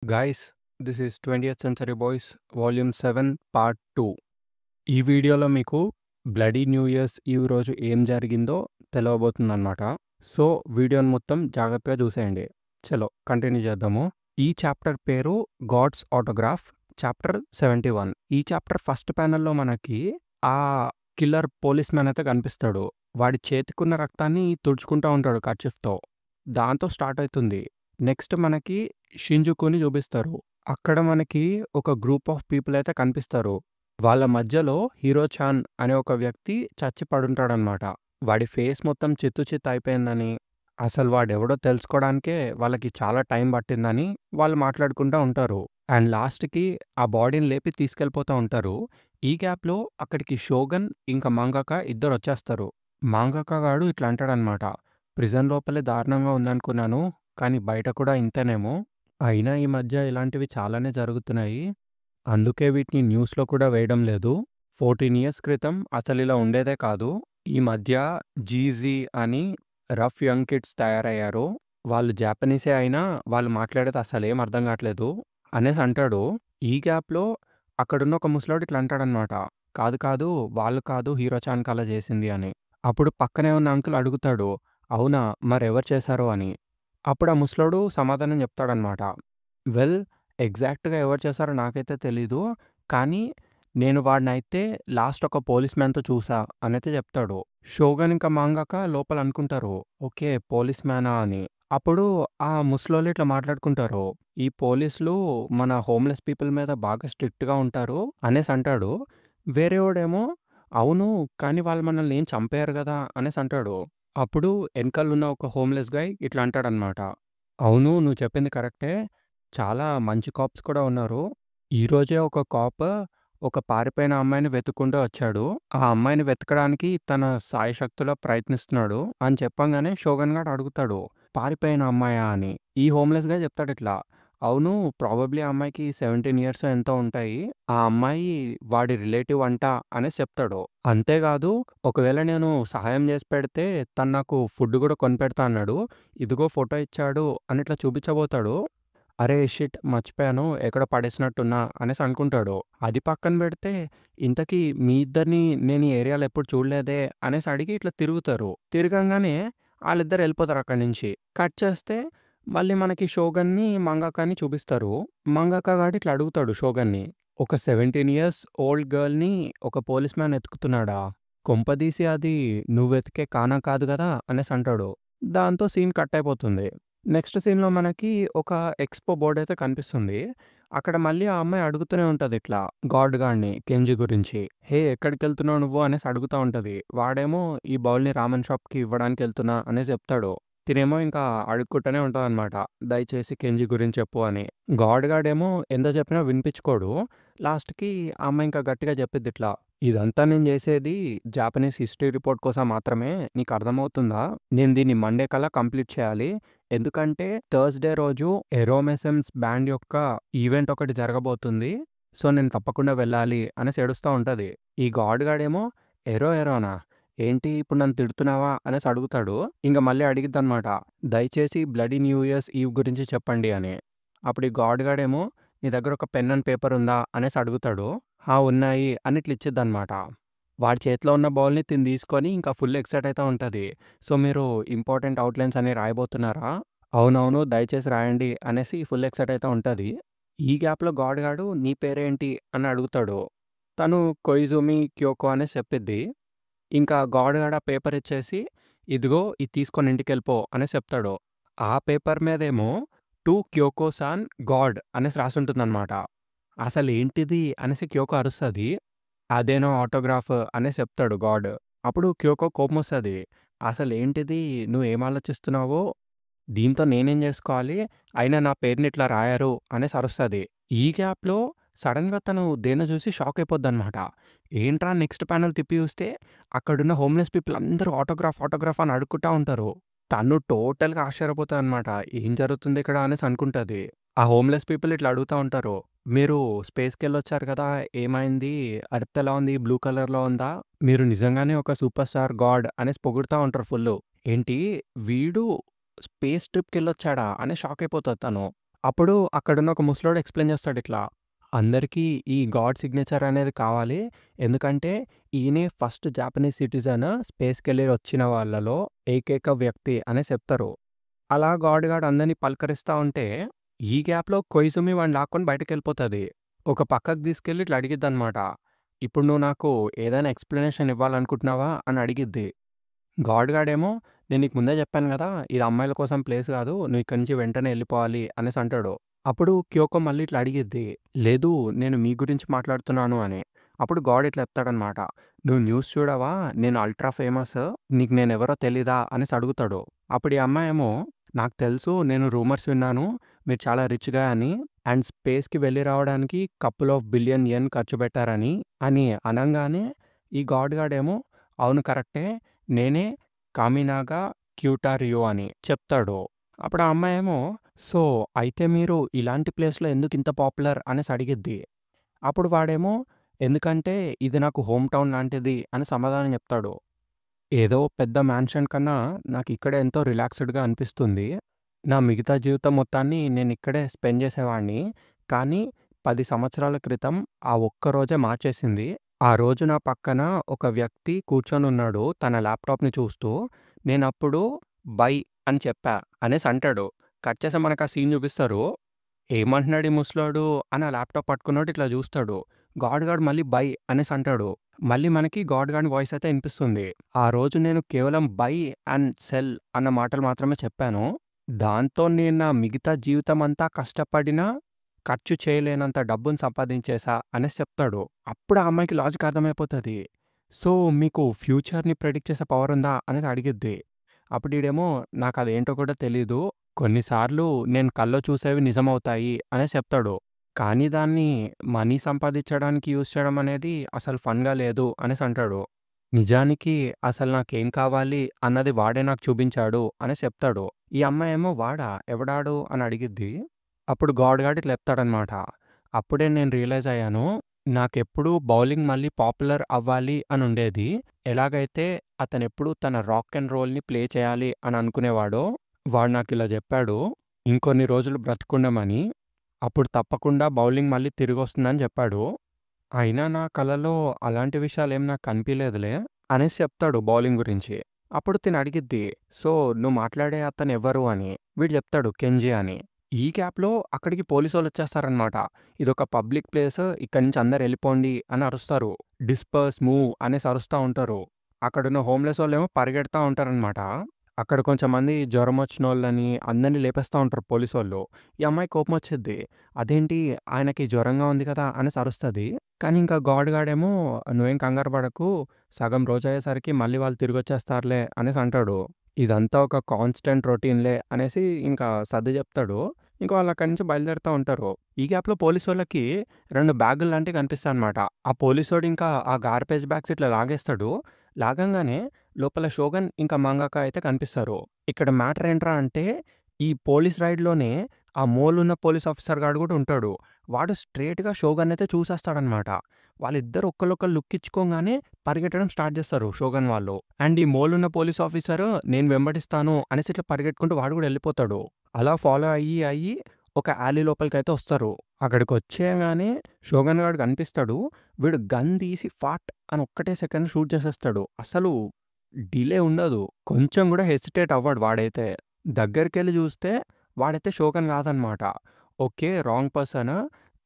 Guys, this is 20th Century Boys Volume 7 Part 2. ఈ వీడియోలో మీకు బ్లడీ న్యూ ఇయర్స్ ఈవ్ రోజు ఏం జరిగిందో తెలవబోతుందన్నమాట. సో వీడియోని మొత్తం జాగ్రత్తగా చూసేయండి. చలో కంటిన్యూ చేద్దాము. ఈ చాప్టర్ పేరు గాడ్స్ ఆటోగ్రాఫ్, చాప్టర్ 71. ఈ చాప్టర్ ఫస్ట్ ప్యానెల్లో మనకి ఆ కిల్లర్ పోలీస్ మ్యాన్ అయితే కనిపిస్తాడు. వాడి చేతికున్న రక్తాన్ని తుడుచుకుంటూ ఉంటాడు కర్చీఫ్తో. దాంతో స్టార్ట్ అవుతుంది. నెక్స్ట్ మనకి షింజుకుని చూపిస్తారు. అక్కడ మనకి ఒక గ్రూప్ ఆఫ్ పీపుల్ అయితే కనిపిస్తారు. వాళ్ళ మధ్యలో హీరో చాన్ అనే ఒక వ్యక్తి చచ్చి పడుంటాడనమాట. వాడి ఫేస్ మొత్తం చిత్తు అయిపోయిందని, అసలు వాడెవడో తెలుసుకోవడానికే వాళ్ళకి చాలా టైం పట్టిందని వాళ్ళు మాట్లాడుకుంటూ ఉంటారు. అండ్ లాస్ట్కి ఆ బాడీని లేపి తీసుకెళ్ళిపోతూ ఉంటారు. ఈ గ్యాప్లో అక్కడికి షోగన్ ఇంకా మాంగాకా ఇద్దరు వచ్చేస్తారు. మాంగాకా గాడు ఇట్లా అంటాడనమాట, ప్రిజన్ లోపలే దారుణంగా ఉందనుకున్నాను, కానీ బయట కూడా ఇంతేనేమో. అయినా ఈ మధ్య ఇలాంటివి చాలానే జరుగుతున్నాయి, అందుకే వీటిని న్యూస్లో కూడా వేయడం లేదు. 14 ఇయర్స్ క్రితం అసలు ఇలా ఉండేదే కాదు. ఈ మధ్య జీజీ అని రఫ్ యంగ్ కిడ్స్ తయారయ్యారు. వాళ్ళు జాపనీసే అయినా వాళ్ళు మాట్లాడేది అసలు ఏం అర్థం కావట్లేదు అనేసి అంటాడు. ఈ గ్యాప్లో అక్కడున్న ఒక ముసలోడు ఇట్లా అంటాడనమాట, కాదు కాదు వాళ్ళు కాదు హీరో చాన్ అలా చేసింది అని. అప్పుడు పక్కనే ఉన్న అంకుల్ అడుగుతాడు, అవునా మరెవరు చేశారో అని. అప్పుడు ఆ ముసలోడు సమాధానం చెప్తాడనమాట, వెల్ ఎగ్జాక్ట్‌గా ఎవరు చేశారో నాకైతే తెలీదు, కానీ నేను వాడినైతే లాస్ట్ ఒక పోలీస్ మ్యాన్‌తో చూసా అనైతే చెప్తాడు. షోగన్ ఇంకా మాంగాకా లోపల అనుకుంటారు, ఓకే పోలీస్ మ్యానా అని. అప్పుడు ఆ ముసలోళ్ళు ఇట్లా మాట్లాడుకుంటారు, ఈ పోలీసులు మన హోమ్‌లెస్ పీపుల్ మీద బాగా స్ట్రిక్ట్‌గా ఉంటారు అనేసి అంటాడు. వేరేవాడేమో అవును, కానీ వాళ్ళు మనల్ని ఏం చంపేయరు కదా అనేసి అంటాడు. అప్పుడు వెనకాలున్న ఒక హోమ్‌లెస్ గాయ్ ఇట్లా అంటాడనమాట, అవును నువ్వు చెప్పింది కరెక్టే, చాలా మంచి కాప్స్ కూడా ఉన్నారు. ఈరోజే ఒక కాప్ ఒక పారిపోయిన అమ్మాయిని వెతుక్కుంటూ వచ్చాడు. ఆ అమ్మాయిని వెతకడానికి తన శాయశక్తులా ప్రయత్నిస్తున్నాడు అని చెప్పంగానే షోగన్ గాడు అడుగుతాడు, పారిపోయిన అమ్మాయా అని. ఈ హోమ్‌లెస్ గాయ్ చెప్తాడిట్లా, అవును ప్రాబబ్లీ ఆ అమ్మాయికి 17 ఇయర్స్ ఎంతో ఉంటాయి. ఆ అమ్మాయి వాడి రిలేటివ్ అంట అనేసి చెప్తాడు. అంతేకాదు ఒకవేళ నేను సహాయం చేసి పెడితే తను నాకు ఫుడ్ కూడా కొనిపెడతా అన్నాడు. ఇదిగో ఫోటో ఇచ్చాడు అని ఇట్లా చూపించబోతాడు. అరే షిట్ మర్చిపోయాను, ఎక్కడో పడేసినట్టున్నా అనేసి అనుకుంటాడు. అది పక్కన పెడితే ఇంతకీ మీ ఇద్దరిని నేను ఈ ఏరియాలో ఎప్పుడు చూడలేదే అనేసి అడిగి ఇట్లా తిరుగుతారు. తిరగంగానే వాళ్ళిద్దరు వెళ్ళిపోతారు అక్కడి నుంచి. కట్ చేస్తే మళ్ళీ మనకి షోగన్ని మంగాకాని చూపిస్తారు. మంగాకా గాడు ఇట్లా అడుగుతాడు షోగన్ని, ఒక 17 ఇయర్స్ ఓల్డ్ గర్ల్‌ని ఒక పోలీస్ మ్యాన్ ఎతుకుతున్నాడా? కొంపదీసి అది నువ్వు వెతికే కానా కాదు కదా అనేసి అంటాడు. దాంతో సీన్ కట్ అయిపోతుంది. నెక్స్ట్ సీన్‌లో మనకి ఒక ఎక్స్‌పో బోర్డ్ అయితే కనిపిస్తుంది. అక్కడ మళ్ళీ ఆ అమ్మాయి అడుగుతూనే ఉంటది ఇట్లా గాడ్ గాడిని కెంజీ గురించి. హే ఎక్కడికెళ్తున్నావు నువ్వు అనేసి అడుగుతా ఉంటది. వాడేమో ఈ బౌల్‌ని రామెన్ షాప్‌కి ఇవ్వడానికి వెళ్తున్నా అనేసి చెప్తాడు. తినేమో ఇంకా అడుక్కుంటూనే ఉంటదనమాట, దయచేసి కెంజీ గురించి చెప్పు అని. గాడ్ గాడేమో ఎంత చెప్పినా వినిపించుకోడు. లాస్ట్‌కి ఆ అమ్మాయి ఇంకా గట్టిగా చెప్పిద్ది ఇట్లా, ఇదంతా నేను చేసేది జాపనీస్ హిస్టరీ రిపోర్ట్ కోసం మాత్రమే, నీకు అర్థమవుతుందా? నేను దీన్ని మండే కల్లా కంప్లీట్ చేయాలి. ఎందుకంటే థర్స్‌డే రోజు ఎరోమెసమ్స్ బ్యాండ్ యొక్క ఈవెంట్ ఒకటి జరగబోతుంది. సో నేను తప్పకుండా వెళ్ళాలి అనేసి ఏడుస్తా ఉంటది. ఈ గాడ్ గాడేమో ఎరోనా? ఏంటి ఇప్పుడు నన్ను తిడుతున్నావా అనేసి అడుగుతాడు. ఇంక మళ్ళీ అడిగిద్దనమాట, దయచేసి బ్లడీ న్యూ ఇయర్స్ ఈవ్ గురించి చెప్పండి అని. అప్పుడు ఈ గాడ్ గాడేమో నీ దగ్గర ఒక పెన్ అండ్ పేపర్ ఉందా అనేసి అడుగుతాడు. హా ఉన్నాయి అని ఇట్లా ఇచ్చిద్దనమాట. వాడి చేతిలో ఉన్న బాల్‌ని తిను తీసుకొని ఇంకా ఫుల్ ఎక్సైట్ అయితా ఉంటది. సో మీరు ఇంపార్టెంట్ అవుట్‌లైన్స్ అని రాయబోతున్నారా? అవునవును దయచేసి రాయండి అనేసి ఫుల్ ఎక్సైట్ అయితా ఉంటది. ఈ గ్యాప్‌లో గాడ్ గాడు నీ పేరేంటి అని అడుగుతాడు. తను కొయిజుమి క్యోకో అనేసి చెప్పిద్ది. ఇంకా గాడ్ గాడు ఆ పేపర్ ఇచ్చేసి, ఇదిగో ఇది తీసుకొని ఇంటికెళ్ళిపో అనేసి చెప్తాడు. ఆ పేపర్ మీదేమో టు క్యోకో సాన్ గాడ్ అనేసి రాసుంటుందనమాట. అసలేంటిది అనేసి క్యోకో అరుస్తది. అదేనో ఆటోగ్రాఫ్ అనేసి చెప్తాడు గాడ్. అప్పుడు క్యోకో కోపమొస్తది. అసలేంటిది నువ్వేం ఆలోచిస్తున్నావో దీంతో నేనేం జేసుకోవాలి? అయినా నా పేరుని ఇట్లా రాయరు అనేసి అరుస్తది. ఈ గ్యాప్‌లో సడెన్‌గా తను దేన్నో చూసి షాక్ అయిపోద్దనమాట. ఏంట్రా నెక్స్ట్ ప్యానెల్ తిప్పి చూస్తే అక్కడున్న హోమ్‌లెస్ పీపుల్ అందరూ ఆటోగ్రాఫ్ అని అడుక్కుంటా ఉంటారు. తను టోటల్‌గా ఆశ్చర్యపోతదనమాట. ఏం జరుగుతుందిక్కడ అనేసి అనుకుంటది. ఆ హోమ్‌లెస్ పీపుల్ ఇట్లా అడుగుతా ఉంటారు, మీరు స్పేస్‌కెళ్ళొచ్చారు కదా! ఏమైంది? ఎర్త్ ఎలా ఉంది? బ్లూ కలర్‌లో ఉందా? మీరు నిజంగానే ఒక సూపర్ స్టార్ గాడ్ అనేసి పొగుడుతా ఉంటారు ఫుల్లు. ఏంటి వీడు స్పేస్ ట్రిప్‌కెళ్ళొచ్చాడా అని షాక్ అయిపోతది తను. అప్పుడు అక్కడున్న ఒక ముసలోడు ఎక్స్‌ప్లెయిన్ చేస్తాడిట్లా. అందరికీ ఈ గాడ్ సిగ్నేచర్ అనేది కావాలి. ఎందుకంటే ఈయనే ఫస్ట్ జాపనీస్ సిటిజన్ స్పేస్‌కెళ్ళి వచ్చిన వాళ్ళలో ఏకైక వ్యక్తి అనేసి చెప్తారు. అలా గాడ్ అందరిని పలకరిస్తా ఉంటే, ఈ గ్యాప్‌లో కొయిజుమి వాడిని లాక్కొని బయటికెళ్ళిపోతది. ఒక పక్కకు తీసుకెళ్ళి ఇట్లా అడిగిద్దనమాట. ఇప్పుడు నువ్వు నాకు ఏదైనా ఎక్స్‌ప్లనేషన్ ఇవ్వాలనుకుంటున్నావా అని అడిగిద్ది. గాడేమో నేను నీకు ముందే చెప్పాను గదా! ఇది అమ్మాయిల కోసం ప్లేస్ గాదు. నువ్వు ఇక్కడి నుంచి వెంటనే ఎళ్ళిపోవాలి అనేసి అంటాడు. అప్పుడు క్యోకో మళ్ళీ ఇట్లా అడిగిద్ది. లేదు నేను మీ గురించి మాట్లాడుతున్నాను అని. అప్పుడు గాడ్ ఇట్లా చెప్తాడనమాట. నువ్వు న్యూస్ చూడవా? నేను అల్ట్రా ఫేమస్. నీకు నేనెవరో తెలీదా? అనేసి అడుగుతాడు. అప్పుడు ఈ అమ్మాయేమో నాకు తెలుసు. నేను రూమర్స్ విన్నాను. మీరు చాలా రిచ్ గాయ్ అని. అండ్ స్పేస్‌కి వెళ్లి రావడానికి కపుల్ ఆఫ్ బిలియన్ యెన్ ఖర్చు పెట్టారని అనంగానే ఈ గాడేమో అవును కరెక్టే. నేనే కామినాగా క్యూటారియో అని చెప్తాడు. అప్పుడు ఆ అమ్మాయేమో సో, అయితే మీరు ఇలాంటి ప్లేస్‌లో ఎందుకింత పాపులర్ అనేసి అడిగిద్ది. అప్పుడు వాడేమో ఎందుకంటే ఇది నాకు హోమ్ టౌన్ లాంటిది అని సమాధానం చెప్తాడు. ఏదో పెద్ద మ్యాన్షన్ కన్నా నాకిక్కడే ఎంతో రిలాక్స్‌డ్‌గా అనిపిస్తుంది. నా మిగతా జీవితం మొత్తాన్ని నేనిక్కడే స్పెండ్ చేసేవాడిని. కానీ 10 సంవత్సరాల క్రితం ఆ ఒక్క రోజే మార్చేసింది. ఆ రోజు నా పక్కన ఒక వ్యక్తి కూర్చొనున్నాడు తన ల్యాప్‌టాప్‌ని చూస్తూ. నేనప్పుడు బై అని చెప్పా అనేసి అంటాడు. కట్ చేస్తే మనకు ఆ సీన్ చూపిస్తారు. ఏమంటున్నాడు ఈ ముసలోడు అని ఆ ల్యాప్‌టాప్ పట్టుకున్నోడు ఇట్లా చూస్తాడు. గాడు మళ్ళీ బై అనేసి అంటాడు. మళ్ళీ మనకి గాడి వాయిస్ అయితే ఇనిపిస్తుంది. ఆ రోజు నేను కేవలం బై అండ్ సెల్ అన్న మాటలు మాత్రమే చెప్పాను. దాంతో నేను నా మిగతా జీవితమంతా కష్టపడినా ఖర్చు చేయలేనంత డబ్బుని సంపాదించేశా అనేసి చెప్తాడు. అప్పుడు ఆ అమ్మాయికి లాజిక్ అర్థమైపోతది. సో, మీకు ఫ్యూచర్‌ని ప్రెడిక్ట్ చేసే పవర్ ఉందా అనేసి అడిగిద్ది. అప్పుడు ఈడేమో నాకదేంటో కూడా తెలీదు. కొన్నిసార్లు నేను కల్లో చూసేవి నిజమవుతాయి అనేసి చెప్తాడు. కానీ దాన్ని మనీ సంపాదించడానికి యూజ్ చేయడం అనేది అసలు ఫన్‌గా లేదు అనేసి అంటాడు. నిజానికి అసలు నాకేం కావాలి అన్నది వాడే నాకు చూపించాడు అనేసి చెప్తాడు. ఈ అమ్మాయేమో వాడా? ఎవడాడు? అని అడిగిద్ది. అప్పుడు గాడు ఇట్లా చెప్తాడనమాట. అప్పుడే నేను రియలైజ్ అయ్యాను. నాకెప్పుడూ బౌలింగ్ మళ్ళీ పాపులర్ అవ్వాలి అనుండేది. ఎలాగైతే అతనెప్పుడూ తన రాక్ అండ్ రోల్‌ని ప్లే చేయాలి అని అనుకునేవాడో, వాడు నాకిలా జెప్పాడు. ఇంకొన్ని రోజులు బ్రతికుండమని. అప్పుడు తప్పకుండా బౌలింగ్ మళ్ళీ తిరిగొస్తుందని జెప్పాడు. అయినా నా కలలో అలాంటి విషయాలేం నాకు కనిపియలేదులే అనేసి చెప్తాడు బౌలింగ్ గురించి. అప్పుడు తినడిగిద్ది. సో, నువ్వు మాట్లాడే అతనెవ్వరు అని. వీడు జెప్తాడు కెంజీ అని. ఈ గ్యాప్‌లో అక్కడికి పోలీసోళ్ళొచ్చేస్తారనమాట. ఇదొక పబ్లిక్ ప్లేస్. ఇక్కడి నుంచి అందరెళ్ళిపోండి అని అరుస్తారు. డిస్పర్స్, మూవ్ అనేసి అరుస్తా ఉంటారు. అక్కడున్న హోమ్‌లెసోళ్ళేమో పరిగెడతా ఉంటారనమాట. అక్కడ కొంచెంమంది జ్వరమొచ్చినోళ్ళని అందరిని లేపేస్తా ఉంటారు పోలీసోళ్ళు. ఈ అమ్మాయికి కోపమొచ్చిద్ది. అదేంటి ఆయనకి జ్వరంగా ఉంది కదా! అనేసి అరుస్తది. కానీ ఇంకా గాడేమో "నువ్వేం కంగారు పడకు. సగం రోజయ్యేసరికి మళ్ళీ వాళ్ళు తిరిగొచ్చేస్తారులే" అనేసి అంటాడు. ఇదంతా ఒక కాన్స్టెంట్ రొటీన్‌లే అనేసి ఇంకా సర్ది చెప్తాడు. ఇంక వాళ్ళక్కడి నుంచి బయలుదేరుతా ఉంటారు. ఈ గ్యాప్‌లో పోలీసోళ్ళకి 2 బ్యాగులు లాంటివి కనిపిస్తాయన్నమాట. ఆ పోలీసోడు ఇంకా ఆ గార్బేజ్ బ్యాగ్స్ ఇట్లా లాగేస్తాడు. లాగంగానే లోపల షోగన్ ఇంకా మంగాక అయితే కనిపిస్తారు. ఇక్కడ మ్యాటర్ ఏంట్రా అంటే ఈ పోలీస్ రైడ్‌లోనే ఆ మోలున్న పోలీస్ ఆఫీసర్ గాడు కూడా ఉంటాడు. వాడు స్ట్రెయిట్‌గా షోగన్ అయితే చూసేస్తాడన్నమాట. వాళ్ళిద్దరూ ఒకళ్ళొకళ్ళు లుక్ ఇచ్చుకోంగానే పరిగెట్టడం స్టార్ట్ చేస్తారు షోగన్ వాళ్ళు. అండ్ ఈ మోలున్న పోలీస్ ఆఫీసరు నేను వెంబడిస్తాను అనేసి ఇట్లా పరిగెట్టుకుంటూ వాడు కూడా ఎళ్ళిపోతాడు. అలా ఫాలో అయ్యి ఒక alley లోపలికైతే వస్తారు. అక్కడికొచ్చేయంగానే షోగన్ గాడు కనిపిస్తాడు. వీడు గన్ తీసి ఫాట్ అని ఒక్కటే సెకండ్ షూట్ చేసేస్తాడు. అసలు డిలే ఉండదు. కొంచెం గూడా హెసిటేట్ అవ్వడు వాడైతే. దగ్గరికెళ్లి చూస్తే వాడైతే షోగన్ కాదనమాట. ఓకే. Wrong person.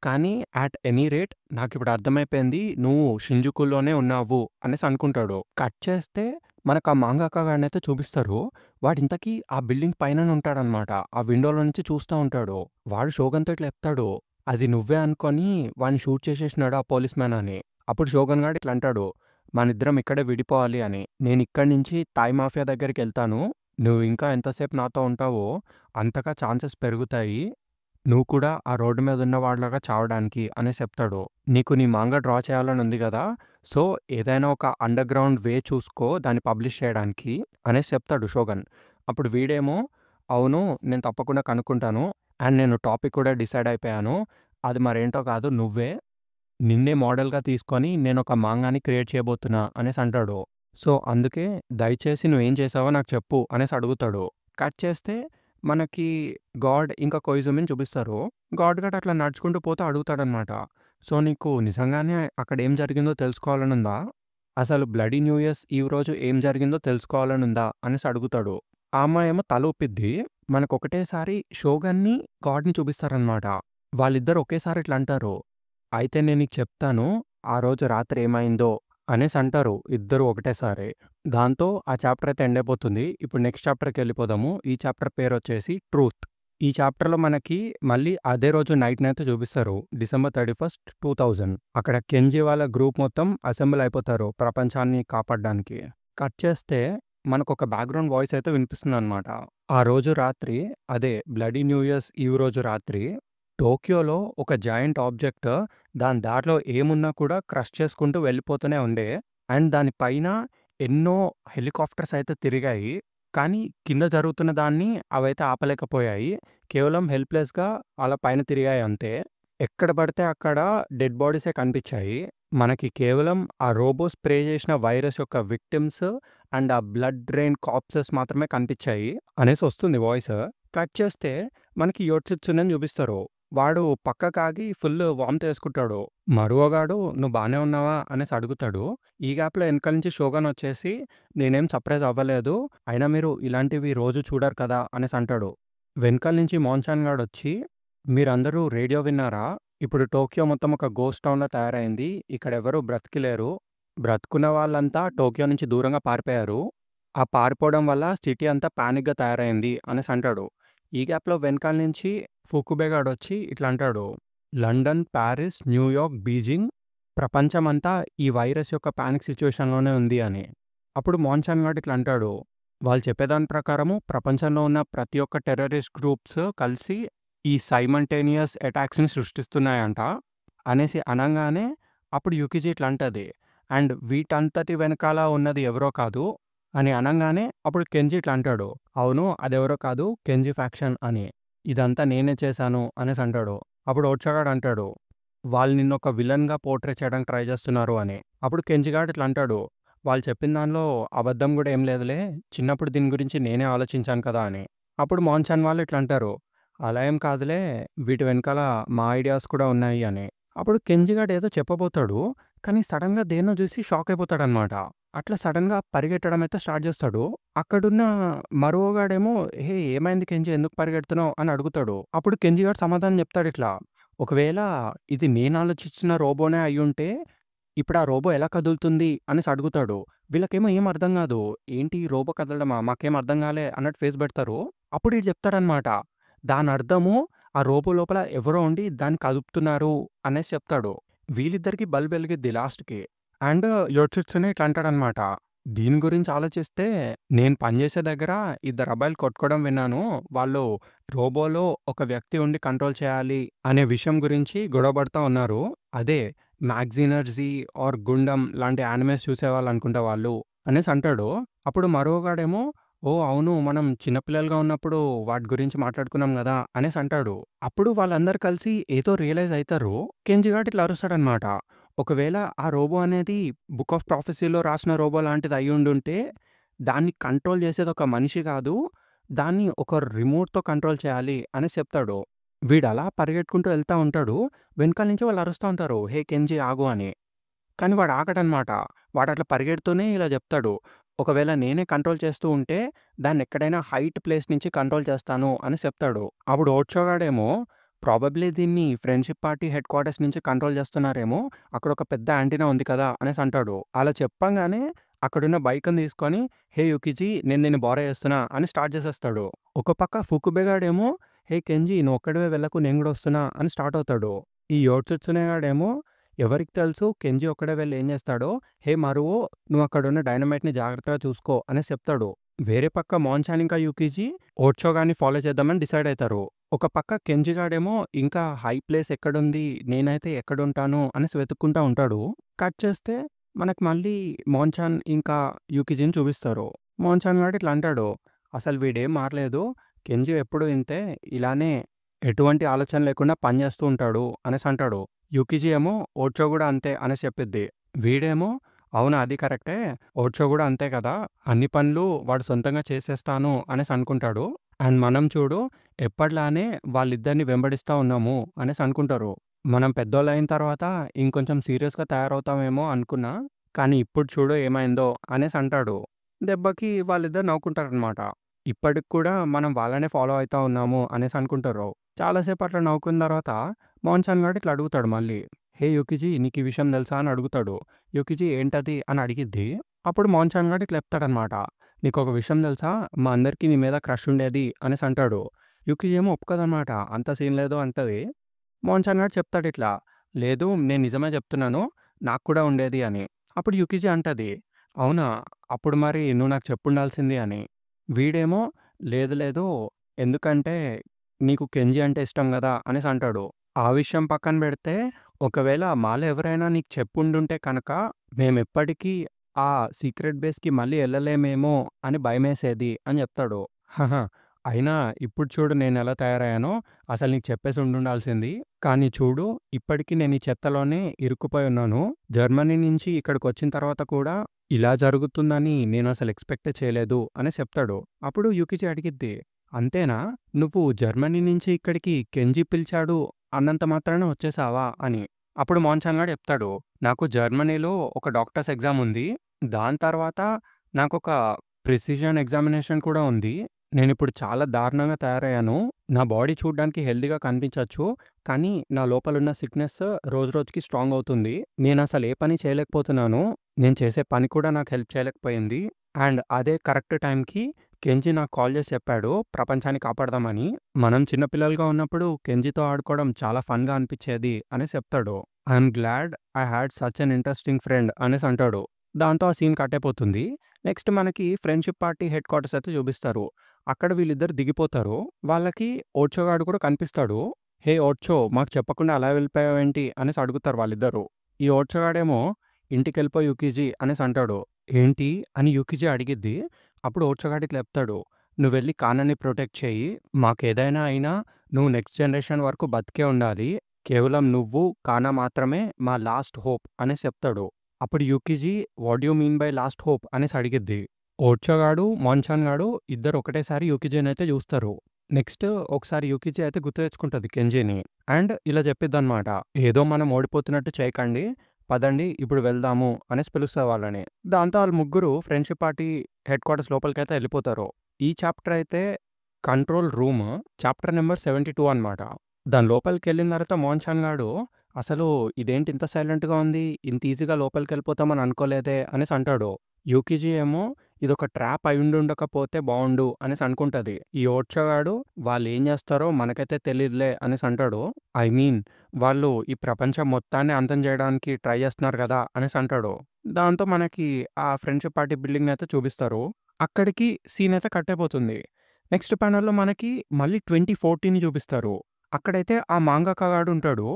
కానీ అట్ ఎనీ రేట్ నాకిప్పుడు అర్థమైపోయింది. నువ్వు షింజుకులోనే ఉన్నావు అనేసి అనుకుంటాడు. కట్ చేస్తే మనకు ఆ మాంగాకా గాడినైతే చూపిస్తారు. వాడింతకీ ఆ బిల్డింగ్ పైననే ఉంటాడనమాట. ఆ విండోలో నుంచి చూస్తా ఉంటాడు. వాడు షోగన్‌తో ఇట్లా చెప్తాడు. అది నువ్వే అనుకోని వాడిని షూట్ చేసేసినాడు ఆ పోలీస్ మ్యాన్ అని. అప్పుడు షోగన్ గాడు ఇట్లా అంటాడు. మనిద్దరం ఇక్కడే విడిపోవాలి అని. నేనిక్కడి నుంచి థాయ్ మాఫియా దగ్గరికెళ్తాను. నువ్వు ఇంకా ఎంతసేపు నాతో ఉంటావో అంతగా ఛాన్సెస్ పెరుగుతాయి. నువ్వు కూడా ఆ రోడ్డు మీద ఉన్నవాడిలాగా చావడానికి అనేసి చెప్తాడు. నీకు నీ మాంగా డ్రా చేయాలని ఉంది గదా! సో, ఏదైనా ఒక అండర్‌గ్రౌండ్ వే చూసుకో దాన్ని పబ్లిష్ చేయడానికి అనేసి చెప్తాడు షోగన్. అప్పుడు వీడేమో అవును. నేను తప్పకుండా కనుక్కుంటాను. అండ్ నేను టాపిక్ కూడా డిసైడ్ అయిపోయాను. అది మరేంటో కాదు నువ్వే. నిన్నే మోడల్‌గా తీసుకొని నేనొక మాంగాని క్రియేట్ చేయబోతున్నా అనేసి అంటాడు. సో, అందుకే దయచేసి నువ్వేం చేసావో నాకు చెప్పు అనేసి అడుగుతాడు. కట్ చేస్తే మనకి గాడ్ ఇంకా కొయిజుమిని చూపిస్తారు. గాడ్ గూడా అట్లా నడుచుకుంటూ పోతూ అడుగుతాడనమాట. "సో, నీకు నిజంగానే అక్కడ ఏం జరిగిందో తెలుసుకోవాలనుందా? అసలు బ్లడీ న్యూ ఇయర్స్ ఈవ్ రోజు ఏం జరిగిందో తెలుసుకోవాలనుందా?" అనేసి అడుగుతాడు. ఆ అమ్మాయేమో తల ఊపిద్ది. మనకొకటేసారి షోగన్‌ని, గాడ్‌ని చూపిస్తారనమాట. వాళ్ళిద్దరూ ఒకేసారి ఇట్లా అంటారు. "అయితే నేను నీకు చెప్తాను. ఆ రోజు రాత్రి ఏమైందో" అనేసి అంటారు ఇద్దరు ఒకటేసారి. దాంతో ఆ చాప్టర్ అయితే ఎండ్ అయిపోతుంది. ఇప్పుడు నెక్స్ట్ చాప్టర్‌కెళ్ళిపోదాము. ఈ చాప్టర్ పేరొచ్చేసి 'ట్రూత్'. ఈ చాప్టర్‌లో మనకి మళ్ళీ అదే రోజు నైట్‌నైతే చూపిస్తారు. డిసెంబర్ 31, 2000. అక్కడ కెంజీ వాళ్ళ గ్రూప్ మొత్తం అసెంబుల్ అయిపోతారు ప్రపంచాన్ని కాపాడడానికి. కట్ చేస్తే మనకొక బ్యాక్‌గ్రౌండ్ వాయిస్ అయితే వినిపిస్తుందనమాట. ఆ రోజు రాత్రి అదే బ్లడీ న్యూ ఇయర్స్ ఈవ్ రోజు రాత్రి టోక్యోలో ఒక జయంట్ ఆబ్జెక్ట్ దాని దారిలో ఏమున్నా కూడా క్రష్ చేసుకుంటూ వెళ్ళిపోతూనే ఉండే. అండ్ దాని పైన ఎన్నో హెలికాప్టర్స్ అయితే తిరిగాయి. కానీ కింద జరుగుతున్న దాన్ని అవైతే ఆపలేకపోయాయి. కేవలం హెల్ప్‌లెస్‌గా అలా పైన తిరిగాయి అంతే. ఎక్కడ పడితే అక్కడ డెడ్ బాడీసే కనిపించాయి. మనకి కేవలం ఆ రోబో స్ప్రే చేసిన వైరస్ యొక్క విక్టిమ్స్ అండ్ ఆ బ్లడ్ డ్రైన్ కార్ప్సెస్ మాత్రమే కనిపించాయి అనేసి వస్తుంది వాయిస్. కట్ చేస్తే మనకి యోట్సుట్సునెని చూపిస్తారు. వాడు పక్కకాగి ఫుల్ వామిట్ చేసుకుంటాడు. మరువగాడు "నువ్వు బానే ఉన్నావా?" అనేసి అడుగుతాడు. ఈ గ్యాప్‌లో ఎనకాల నుంచి షోగన్ వచ్చేసి "నేనేం సర్ప్రైజ్ అవ్వలేదు. అయినా మీరు ఇలాంటివి రోజు చూడరు కదా" అనేసి అంటాడు. వెనకాల నుంచి మాన్‌చాన్ గాడొచ్చి "మీరందరూ రేడియో విన్నారా? ఇప్పుడు టోక్యో మొత్తం ఒక గోస్ట్ టౌన్‌లా తయారైంది. ఇక్కడెవరూ బ్రతికిలేరు. బ్రతుకున్న వాళ్ళంతా టోక్యో నుంచి దూరంగా పారిపోయారు. ఆ పారిపోవడం వల్ల సిటీ అంతా పానిక్‌గా తయారైంది" అనేసి అంటాడు. ఈ గ్యాప్‌లో వెనకాల నుంచి ఫుకుబే గాడొచ్చి ఇట్లా అంటాడు. "లండన్, పారిస్, న్యూయార్క్, బీజింగ్ ప్రపంచమంతా ఈ వైరస్ యొక్క పానిక్ సిట్యుయేషన్‌లోనే ఉంది" అని. అప్పుడు మాన్‌చాన్ గాడు ఇట్లా అంటాడు. "వాళ్ళు చెప్పేదాని ప్రకారము ప్రపంచంలో ఉన్న ప్రతి ఒక్క టెర్రరిస్ట్ గ్రూప్స్ కలిసి ఈ సైమల్టేనియస్ అటాక్స్‌ని సృష్టిస్తున్నాయంట" అనేసి అనంగానే అప్పుడు యుకిజీ ఇట్లా అంటది. "అండ్ వీటంతటి వెనకాల ఉన్నది ఎవరో కాదు" అని అనంగానే అప్పుడు కెంజీ ఇట్లా అంటాడు. "అవును, అదెవరో కాదు కెంజీ ఫ్యాక్షన్" అని. "ఇదంతా నేనే చేశాను" అనేసి అంటాడు. అప్పుడు ఓర్చాగాడు అంటాడు. "వాళ్ళు నిన్నొక విలన్‌గా పోర్ట్రే చేయడానికి ట్రై చేస్తున్నారు" అని. అప్పుడు కెంజీ గాడు ఇట్లా అంటాడు. "వాళ్ళు చెప్పిన దానిలో అబద్ధం గూడా ఏం లేదులే. చిన్నప్పుడు దీని గురించి నేనే ఆలోచించాను కదా" అని. అప్పుడు మాన్‌చాన్ వాళ్ళు ఇట్లా అంటారు. "అలా ఏం కాదులే. వీటి వెనకాల మా ఐడియాస్ కూడా ఉన్నాయి" అని. అప్పుడు కెంజీ గాడు ఏదో చెప్పబోతాడు. కానీ సడెన్‌గా దేన్నో చూసి షాక్ అయిపోతాడనమాట. అట్లా సడెన్‌గా పరిగెట్టడం అయితే స్టార్ట్ చేస్తాడు. అక్కడున్న మరువో గాడేమో "హే! ఏమైంది కెంజీ ఎందుకు పరిగెడుతున్నావు" అని అడుగుతాడు. అప్పుడు కెంజీ గాడు సమాధానం చెప్తాడిట్లా. "ఒకవేళ ఇది నేను ఆలోచించిన రోబోనే అయ్యుంటే ఇప్పుడు ఆ రోబో ఎలా కదులుతుంది" అనేసి అడుగుతాడు. వీళ్ళకేమో ఏం అర్థం కాదు. "ఏంటి రోబో కదలడమా? మాకేం అర్థం కాలే" అన్నట్టు ఫేస్ పెడతారు. అప్పుడు ఈడు చెప్తాడనమాట. దానర్థము ఆ రోబో లోపల ఎవరో ఉండి దాన్ని కదుపుతున్నారు అనేసి చెప్తాడు. వీళ్ళిద్దరికీ బల్బ్ ఎలిగిద్ది లాస్ట్‌కి. అండ్ యోట్సుట్సునే ఇట్లా అంటాడనమాట. "దీని గురించి ఆలోచిస్తే నేను పనిచేసే దగ్గర ఇద్దరు అబ్బాయిలు కొట్టుకోవడం విన్నాను. వాళ్ళు రోబోలో ఒక వ్యక్తి ఉండి కంట్రోల్ చేయాలి అనే విషయం గురించి గొడవ పడతా ఉన్నారు. అదే మ్యాగ్జినర్జీ ఆర్ గుండమ్ లాంటి యానిమేస్ చూసేవాళ్ళనుకుంటా వాళ్ళు" అనేసి అంటాడు. అప్పుడు మరోగాడేమో "ఓహ్! అవును, మనం చిన్న పిల్లలుగా ఉన్నప్పుడు వాటి గురించి మాట్లాడుకున్నాం గదా" అనేసి అంటాడు. అప్పుడు వాళ్ళందరూ కలిసి ఏదో రియలైజ్ అయితారు. కెంజీ గాడు ఇట్లా అరుస్తాడనమాట. ఒకవేళ ఆ రోబో అనేది బుక్ ఆఫ్ ప్రాఫెసీలో రాసిన రోబో లాంటిది అయ్యుండుంటే, దాన్ని కంట్రోల్ చేసేది ఒక మనిషి కాదు, దాన్ని ఒక రిమోట్‌తో కంట్రోల్ చేయాలి అనేసి చెప్తాడు. వీడలా పరిగెట్టుకుంటూ ఎళ్తా ఉంటాడు. వెనకాల నుంచి వాళ్ళు అరుస్తా ఉంటారు. "హే కెంజీ ఆగు" అని. కానీ వాడు ఆగడనమాట. వాడట్లా పరిగెడుతూనే ఇలా జెప్తాడు. "ఒకవేళ నేనే కంట్రోల్ చేస్తూ ఉంటే, దాన్నెక్కడైనా హైట్ ప్లేస్ నుంచి కంట్రోల్ చేస్తాను" అని చెప్తాడు. అప్పుడు ఓర్చోగాడేమో, "ప్రాబబ్లీ దీన్ని ఫ్రెండ్‌షిప్ పార్టీ హెడ్ క్వార్టర్స్ నుంచి కంట్రోల్ చేస్తున్నారేమో, అక్కడొక పెద్ద యాంటీనా ఉంది కదా" అనేసి అంటాడు. అలా చెప్పంగానే అక్కడున్న బైక్‌ని తీసుకొని, "హే యుకిజీ, నేను నిన్ను బోర చేస్తున్నా" అని స్టార్ట్ చేసేస్తాడు. ఒక పక్క ఫుకుబే గాడేమో, "హే కెంజీ, నువ్వొక్కడివే వెళ్ళకు, నేను గూడా వస్తున్నా" అని స్టార్ట్ అవుతాడు. ఈ యోట్సుట్సునే గాడేమో, "ఎవరికి తెలుసు కెంజీ ఒక్కడే వెళ్లి ఏం చేస్తాడో, హే మరువో, నువ్వక్కడున్న డైనమైట్‌ని జాగ్రత్తగా చూసుకో" అనేసి చెప్తాడు. వేరే పక్క మాన్‌చాన్ ఇంకా యుకిజీ ఓర్చోగాన్ని ఫాలో చేద్దామని డిసైడ్ అయితారు. ఒక పక్క కెంజీ గాడేమో ఇంకా హై ప్లేస్ ఎక్కడుంది, నేనైతే ఎక్కడుంటాను అనేసి వెతుక్కుంటా ఉంటాడు. కట్ చేస్తే మనకు మళ్ళీ మాన్‌చాన్ ఇంకా యుకిజీని చూపిస్తారు. మాన్‌చాన్ గాడు ఇట్లా అంటాడు. "అసలు వీడేం మారలేదు. కెంజీ ఎప్పుడూ ఇంతే, ఇలానే ఎటువంటి ఆలోచన లేకుండా పని చేస్తూ ఉంటాడు" అనేసి అంటాడు. యుకిజీ ఏమో "ఓర్చో గూడా అంతే" అనేసి చెప్పిద్ది. వీడేమో "అవును, అది కరెక్టే. ఓర్చో గూడా అంతే కదా! అన్ని పనులు వాడు సొంతంగా చేసేస్తాను" అనేసి అనుకుంటాడు. అండ్ మనం చూడు ఎప్పటిలానే వాళ్ళిద్దరిని వెంబడిస్తా ఉన్నాము అనేసి అనుకుంటారు. మనం పెద్దోళ్ళయిన తర్వాత ఇంకొంచెం సీరియస్‌గా తయారవుతామేమో అనుకున్నా, కానీ ఇప్పుడు చూడు ఏమైందో అనేసి అంటాడు. దెబ్బకి వాళ్ళిద్దరు నవ్వుకుంటారనమాట. ఇప్పటికి కూడా మనం వాళ్ళనే ఫాలో అయితా ఉన్నాము అనేసి అనుకుంటారు. చాలా సేపు అట్లా నవ్వుకున్న తర్వాత మోహన్ గాడు ఇట్లా అడుగుతాడు మళ్ళీ. "హే యూకీజీ నీకు ఈ విషయం తెలుసా?" అని అడుగుతాడు. యూకీజీ ఏంటది అని అడిగిద్ది. అప్పుడు మోహన్ గాడు ఇట్లా చెప్తాడనమాట. "నీకొక విషయం తెలుసా? మా అందరికీ నీ మీద క్రష్ ఉండేది" అనేసి అంటాడు. యూకీజీ ఏమో ఒప్పుకోదనమాట. అంత సీన్ లేదు అంటది. మోహన్ గాడు చెప్తాడిట్లా, "లేదు నేను నిజమే చెప్తున్నాను. నాకు కూడా ఉండేది" అని. అప్పుడు యూకీజీ అంటది, "అవునా? అప్పుడు మరి నువ్వు నాకు చెప్పుండాల్సింది" అని. వీడేమో, "లేదు లేదు. ఎందుకంటే నీకు కెంజీ అంటే ఇష్టం గదా!" అనేసి అంటాడు. ఆ విషయం పక్కన బెడితే, ఒకవేళ మాలో ఎవరైనా నీకు చెప్పుండుంటే కనుక మేమెప్పటికీ ఆ సీక్రెట్ బేస్‌కి మళ్ళీ ఎళ్ళలేమేమో అని భయమేసేది అని జెప్తాడు. "హహ! అయినా ఇప్పుడు చూడు నేనెలా తయారయ్యానో, అసలు నీకు చెప్పేసి ఉండుండాల్సింది. కానీ చూడు ఇప్పటికి నేను ఈ చెత్తలోనే ఇరుక్కుపోయి ఉన్నాను. జర్మనీ నుంచి ఇక్కడికొచ్చిన తర్వాత కూడా ఇలా జరుగుతుందని నేనసలు ఎక్స్‌పెక్టే చేయలేదు" అనేసి చెప్తాడు. అప్పుడు యూకిచి అడిగిద్ది, "అంతేనా? నువ్వు జర్మనీ నుంచి ఇక్కడికి కెంజీ పిలిచాడు అన్నంత మాత్రాన వచ్చేసావా?" అని. అప్పుడు మోహన్ గాడు చెప్తాడు, "నాకు జర్మనీలో ఒక డాక్టర్స్ ఎగ్జామ్ ఉంది. దాని తర్వాత నాకొక ప్రిసిషన్ ఎగ్జామినేషన్ కూడా ఉంది. నేనిప్పుడు చాలా దారుణంగా తయారయ్యాను. నా బాడీ చూడ్డానికి హెల్తీగా కనిపించొచ్చు. కానీ నా లోపలున్న సిక్‌నెస్ రోజురోజుకి స్ట్రాంగ్ అవుతుంది. నేనసలు ఏ పని చేయలేకపోతున్నాను. నేను చేసే పని కూడా నాకు హెల్ప్ చేయలేకపోయింది. అండ్ అదే కరెక్ట్ టైంకి కెంజీ నాకు కాల్ చేసి చెప్పాడు ప్రపంచాన్ని కాపాడదామని. మనం చిన్న పిల్లలుగా ఉన్నప్పుడు కెంజీతో ఆడుకోవడం చాలా ఫన్‌గా అనిపిచ్చేది" అనేసి చెప్తాడు. "I'm glad I had such an interesting friend" అనేసి అంటాడు. దాంతో ఆ సీన్ కట్ అయిపోతుంది. నెక్స్ట్ మనకి ఫ్రెండ్‌షిప్ పార్టీ హెడ్ క్వార్టర్స్ అయితే చూపిస్తారు. అక్కడ వీళ్ళిద్దరు దిగిపోతారు. వాళ్ళకి ఓర్చో గాడు కూడా కనిపిస్తాడు. "హే ఓర్చో! మాకు చెప్పకుండా అలా వెళ్ళిపోయావేంటి?" అనేసి అడుగుతారు వాళ్ళిద్దరూ. ఈ ఓర్చో గాడేమో, "ఇంటికెళ్ళిపో యూకీజీ" అనేసి అంటాడు. "ఏంటి?" అని యూకీజీ అడిగిద్ది. అప్పుడు ఓర్చో గాడు ఇట్లా చెప్తాడు. "నువ్వెళ్ళి కానాని ప్రొటెక్ట్ చెయ్యి. మాకేదైనా అయినా నువ్వు నెక్స్ట్ జనరేషన్ వరకు బతికే ఉండాలి. కేవలం నువ్వు, కానా మాత్రమే మా లాస్ట్ హోప్" అనేసి చెప్తాడు. అప్పుడు యూకీజీ "what do you mean by last hope" అనేసి అడిగిద్ది. ఓర్చో గాడు, మాన్‌చాన్ గాడు ఇద్దరు ఒకటేసారి యూకీజీనయితే జూస్తారు. నెక్స్ట్ ఒకసారి యూకీజీ అయితే గుర్తు తెచ్చుకుంటది కెంజీని. అండ్ ఇలా చెప్పిద్దనమాట. "ఏదో మనం ఓడిపోతున్నట్టు చేయకండి. పదండి ఇప్పుడు వెళ్దాము" అనేసి పిలుస్తది వాళ్ళని. దాంతో ఆళ్ళు ముగ్గురు ఫ్రెండ్‌షిప్ పార్టీ హెడ్ క్వార్టర్స్ లోపలికైతే ఎళ్ళిపోతారు. ఈ చాప్టర్ అయితే కంట్రోల్ రూమ్. చాప్టర్ నంబర్ 72 అనమాట. దాని లోపలికెళ్ళిన తర్వాత మోహన్ గాడు అసలు ఇదేంటి ఇంత సైలెంట్‌గా ఉంది. ఇంత ఈజీగా లోపలికెళ్ళిపోతామని అనుకోలేదే అనేసి అంటాడు. యూకీజీ ఏమో ఇదొక ట్రాప్ అయ్యుండుండకపోతే బావుండు అనేసి అనుకుంటది. ఈ ఓర్చో గాడు వాళ్ళేం జేస్తారో మనకైతే తెలీదులే అనేసి అంటాడు. ఐ మీన్ వాళ్ళు ఈ ప్రపంచం మొత్తాన్ని అంతం జేయడానికి ట్రై జేస్తున్నారు గదా! అనేసి అంటాడు. దాంతో మనకి ఆ ఫ్రెండ్‌షిప్ పార్టీ బిల్డింగ్‌నయితే చూపిస్తారు. అక్కడికి సీన్ అయితే కట్ అయిపోతుంది. నెక్స్ట్ ప్యానెల్‌లో మనకి మళ్ళీ 2014 చూపిస్తారు. అక్కడైతే ఆ మాంగాకా గాడుంటాడు.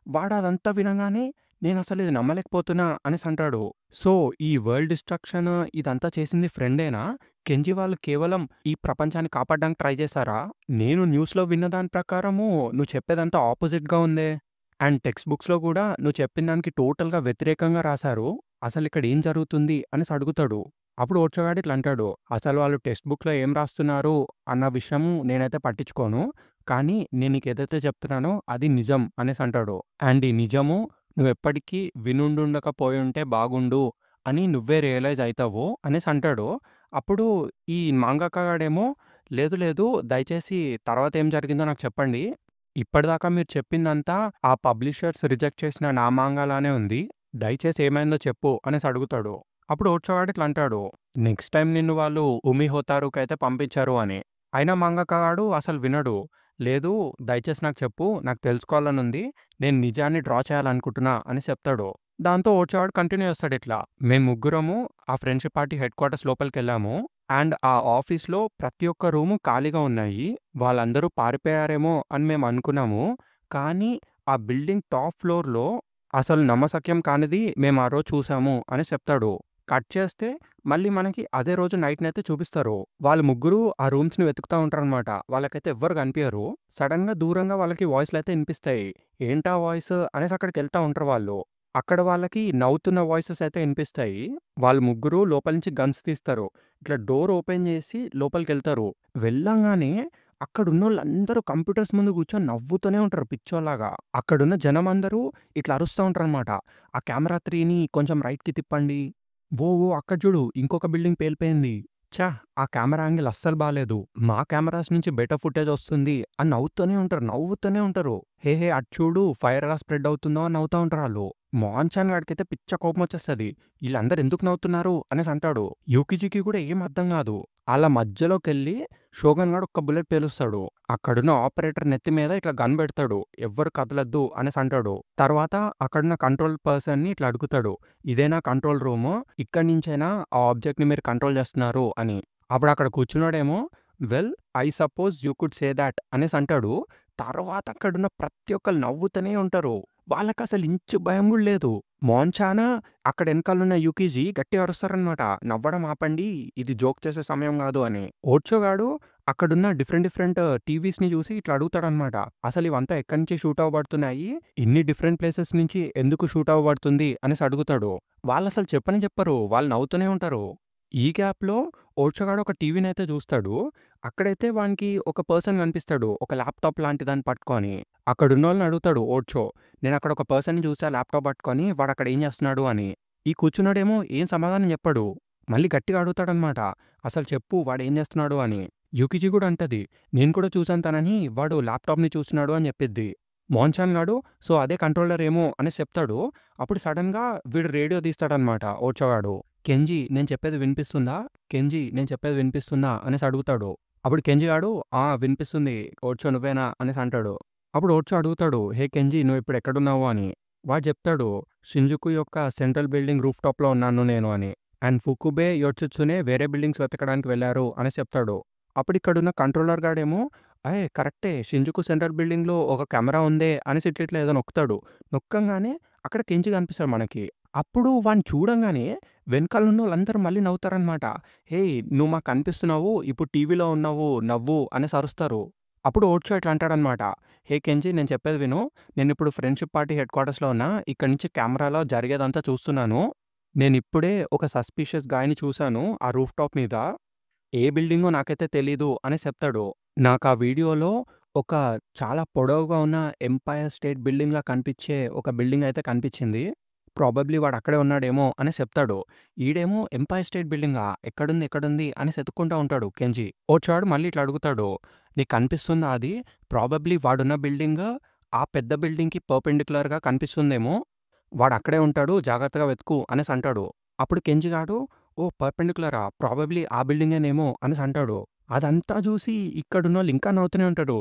వాడదంతా వినంగానే నేనసలు ఇది నమ్మలేకపోతున్నా అనేసి అంటాడు. "సో, ఈ వరల్డ్ డిస్ట్రక్షన్ ఇదంతా చేసింది ఫ్రెండేనా? కెంజీ వాళ్ళు కేవలం ఈ ప్రపంచాన్ని కాపాడడానికి ట్రై చేశారా? నేను న్యూస్‌లో విన్న దాని ప్రకారము నువ్వు చెప్పేదంతా ఆపోజిట్‌గా ఉందే. అండ్ టెక్స్ట్ బుక్స్‌లో కూడా నువ్వు చెప్పిన దానికి టోటల్‌గా వ్యతిరేకంగా రాశారు. అసలిక్కడ ఏం జరుగుతుంది?" అనేసి అడుగుతాడు. అప్పుడు ఓర్చోగాడు ఇట్లా అంటాడు. "అసలు వాళ్ళు టెక్స్ట్ బుక్‌లో ఏం రాస్తున్నారు అన్న విషయం నేనైతే పట్టించుకోను. కానీ నేను నీకేదైతే చెప్తున్నానో అది నిజం" అనేసి అంటాడు. అండ్ ఈ నిజము నువ్వెప్పటికీ వినుండుండకపోయుంటే బాగుండు అని నువ్వే రియలైజ్ అయితావు అనేసి అంటాడు. అప్పుడు ఈ మాంగాకా గాడేమో, "లేదు లేదు దయచేసి తర్వాత ఏం జరిగిందో నాకు చెప్పండి. ఇప్పటిదాకా మీరు చెప్పిందంతా ఆ పబ్లిషర్స్ రిజెక్ట్ చేసిన నా మాంగాలానే ఉంది. దయచేసి ఏమైందో చెప్పు" అనేసి అడుగుతాడు. అప్పుడు ఓర్చో గాడు ఇట్లా అంటాడు. "నెక్స్ట్ టైమ్ నిన్ను వాళ్ళు ఉమి హోతారుకైతే పంపించరు" అని. అయినా మాంగాకా గాడు అసలు వినడు. "లేదు దయచేసి నాకు చెప్పు. నాకు తెలుసుకోవాలనుంది. నేను నిజాన్ని డ్రా చేయాలనుకుంటున్నా" అని చెప్తాడు. దాంతో ఓర్చోవాడు కంటిన్యూ చేస్తాడిట్లా. "మేము ముగ్గురము ఆ ఫ్రెండ్‌షిప్ పార్టీ హెడ్ క్వార్టర్స్ లోపలికెళ్ళాము. అండ్ ఆ ఆఫీస్‌లో ప్రతి ఒక్క రూము ఖాళీగా ఉన్నాయి. వాళ్ళందరూ పారిపోయారేమో అని మేము అనుకున్నాము. కానీ ఆ బిల్డింగ్ టాప్ ఫ్లోర్‌లో అసలు నమ్మశక్యం కానిది మేము ఆ రోజు చూసాము" అని చెప్తాడు. కట్ చేస్తే మళ్ళీ మనకి అదే రోజు నైట్‌నైతే చూపిస్తారు. వాళ్ళు ముగ్గురు ఆ రూమ్స్‌ని వెతుకుతా ఉంటారనమాట. వాళ్ళకైతే ఎవ్వరు కనిపియరు. సడెన్‌గా దూరంగా వాళ్ళకి వాయిస్‌లయితే ఇనిపిస్తాయి. ఏంటా వాయిస్ అనేసి అక్కడికెళ్తా ఉంటారు వాళ్ళు. అక్కడ వాళ్ళకి నవ్వుతున్న వాయిసెస్ అయితే ఇనిపిస్తాయి. వాళ్ళు ముగ్గురు లోపల నుంచి గన్స్ తీస్తారు. ఇట్లా డోర్ ఓపెన్ చేసి లోపలికెళ్తారు. వెళ్ళంగానే అక్కడున్నోళ్ళందరూ కంప్యూటర్స్ ముందు కూర్చొని నవ్వుతూనే ఉంటారు పిచ్చోల్లాగా. అక్కడున్న జనమందరూ ఇట్లా అరుస్తా ఉంటారనమాట. ఆ కెమెరా 3ని కొంచెం రైట్‌కి తిప్పండి. ఓ అక్కడ చూడు ఇంకొక బిల్డింగ్ పేలిపోయింది. ఛ! ఆ కెమెరా యాంగిల్ అస్సలు బాలేదు. మా కెమెరాస్ నుంచి బెటర్ ఫుటేజ్ వస్తుంది అని నవ్వుతూనే ఉంటారు. అటు చూడు ఫైర్ ఎలా స్ప్రెడ్ అవుతుందో అని నవ్వుతా ఉంటారాళ్ళు. మాన్‌చాన్ గాడికైతే పిచ్చ కోపమొచ్చేస్తది. ఈళ్ళందరూ ఎందుకు నవ్వుతున్నారు అనేసి అంటాడు. యూకిజికి కూడా ఏం అర్థం గాదు. ఆళ్ళ మధ్యలోకెళ్ళి షోగన్ గాడు ఒక్క బుల్లెట్ పేలుస్తాడు. అక్కడున్న ఆపరేటర్ నెత్తి మీద ఇట్లా గన్ బెడతాడు. ఎవ్వరు కదలొద్దు అనేసి అంటాడు. తర్వాత అక్కడున్న కంట్రోల్ పర్సన్‌ని ఇట్లా అడుగుతాడు. ఇదేనా కంట్రోల్ రూము? ఇక్కడి నుంచేనా ఆ ఆబ్జెక్ట్‌ని మీరు కంట్రోల్ చేస్తున్నారు అని. అప్పుడక్కడ కూర్చున్నోడేమో I suppose you could say that అనేసి అంటాడు. తర్వాత అక్కడున్న ప్రతి ఒక్కళ్ళు నవ్వుతూనే ఉంటారు. వాళ్ళకసలు ఇంచు భయం గూడా లేదు. మాన్‌చాన్ అక్కడ ఎనకాలున్న యూకీజీ గట్టిగా అరుస్తారనమాట. నవ్వడం ఆపండి. ఇది జోక్ చేసే సమయం గాదు అని. ఓర్చో గాడు అక్కడున్న డిఫరెంట్ టీవీస్‌ని జూసి ఇట్లా అడుగుతాడనమాట. అసలు ఇవంతా ఎక్కడి నుంచి షూట్ అవ్వబడుతున్నాయి? ఇన్ని డిఫరెంట్ ప్లేసెస్ నుంచి ఎందుకు షూట్ అవ్వబడుతుంది అనేసి అడుగుతాడు. వాళ్ళసలు చెప్పనే చెప్పరు. వాళ్ళు నవ్వుతూనే ఉంటారు. ఈ గ్యాప్‌లో ఓర్చో గాడు ఒక టీవీనైతే జూస్తాడు. అక్కడైతే వానికి ఒక పర్సన్ కనిపిస్తాడు. ఒక ల్యాప్‌టాప్ లాంటి దాన్ని పట్టుకొని. అక్కడున్నోళ్ళని అడుగుతాడు ఓర్చో. నేనక్కడ ఒక పర్సన్‌ని చూసా ల్యాప్‌టాప్ పట్టుకొని. వాడక్కడ ఏం చేస్తున్నాడు అని. ఈ కూర్చున్నోడేమో ఏం సమాధానం చెప్పడు. మళ్ళీ గట్టిగా అడుగుతాడనమాట. అసలు చెప్పు వాడేం చేస్తున్నాడు అని. యూకిజీ కూడా అంటది. నేను కూడా చూసాను తనని. వాడు ల్యాప్‌టాప్‌ని చూస్తున్నాడు అని చెప్పిద్ది. మాన్‌చాన్ గాడు సో అదే కంట్రోలర్ ఏమో అనేసి చెప్తాడు. అప్పుడు సడెన్‌గా వీడు రేడియో తీస్తాడనమాట ఓర్చో గాడు. కెంజీ నేను చెప్పేది వినిపిస్తుందా? కెంజీ నేను చెప్పేది వినిపిస్తుందా? అనేసి అడుగుతాడు. అప్పుడు కెంజీ గాడు ఆ! వినిపిస్తుంది. ఓర్చో నువ్వేనా? అనేసి అంటాడు. అప్పుడు ఓర్చో అడుగుతాడు. హే కెంజీ నువ్విప్పుడు ఎక్కడున్నావు అని. వాడు చెప్తాడు. షింజుకు యొక్క సెంట్రల్ బిల్డింగ్ రూఫ్ టాప్‌లో ఉన్నాను నేను అని. అండ్ ఫుకుబే, యోట్సుట్సునే వేరే బిల్డింగ్స్ వెతకడానికి వెళ్లారు అనేసి చెప్తాడు. అప్పుడు ఇక్కడున్న కంట్రోలర్ గాడేమో కరెక్టే షింజుకు సెంట్రల్ బిల్డింగ్‌లో ఒక కెమెరా ఉందే అనేసి ఇట్లిట్లా ఏదో నొక్కుతాడు. నొక్కంగానే అక్కడ కెంజీ కనిపిస్తాడు మనకి. అప్పుడు వాడిని చూడంగానే వెనకాలన్నోళ్ళందరూ మళ్ళీ నవ్వుతారనమాట. "హేయ్! నువ్వు మాకు కనిపిస్తున్నావు. ఇప్పుడు టీవీలో ఉన్నావు. నవ్వు" అనేసి అరుస్తారు. అప్పుడు ఓర్చో ఇట్లా అంటాడనమాట. "హే కెంజీ నేను చెప్పేది విను. నేనిప్పుడు ఫ్రెండ్‌షిప్ పార్టీ హెడ్ క్వార్టర్స్‌లో ఉన్నా. ఇక్కడి నుంచి కెమెరాలో జరిగేదంతా చూస్తున్నాను. నేనిప్పుడే ఒక సస్పీషియస్ గాయ్‌ని చూసాను ఆ రూఫ్ టాప్ మీద. ఏ బిల్డింగో నాకైతే తెలీదు" అనేసి చెప్తాడు. నాకా వీడియోలో ఒక చాలా పొడవుగా ఉన్న ఎంపైర్ స్టేట్ బిల్డింగ్‌లా కనిపిచ్చే ఒక బిల్డింగ్ అయితే కనిపిచ్చింది. ప్రాబబ్లీ వాడక్కడే ఉన్నాడేమో అనేసి చెప్తాడు. ఈడేమో ఎంపైర్ స్టేట్ బిల్డింగా? ఎక్కడుంది అనేసి ఎతుక్కుంటా ఉంటాడు కెంజీ. ఓర్చో మళ్ళీ ఇట్లా అడుగుతాడు. నీకు కనిపిస్తుందా అది? ప్రాబబ్లీ వాడున్న బిల్డింగ్ ఆ పెద్ద బిల్డింగ్‌కి పర్పెండిక్యులర్‌గా కనిపిస్తుందేమో. వాడక్కడే ఉంటాడు జాగ్రత్తగా వెతుకు అనేసి అంటాడు. అప్పుడు కెంజీ గాడు ఓహ్! పర్పెండిక్యులరా? ప్రాబబ్లీ ఆ బిల్డింగేనేమో అనేసి అంటాడు. అదంతా జూసి ఇక్కడున్నోళ్ళు ఇంకా నవ్వుతూనే ఉంటారు.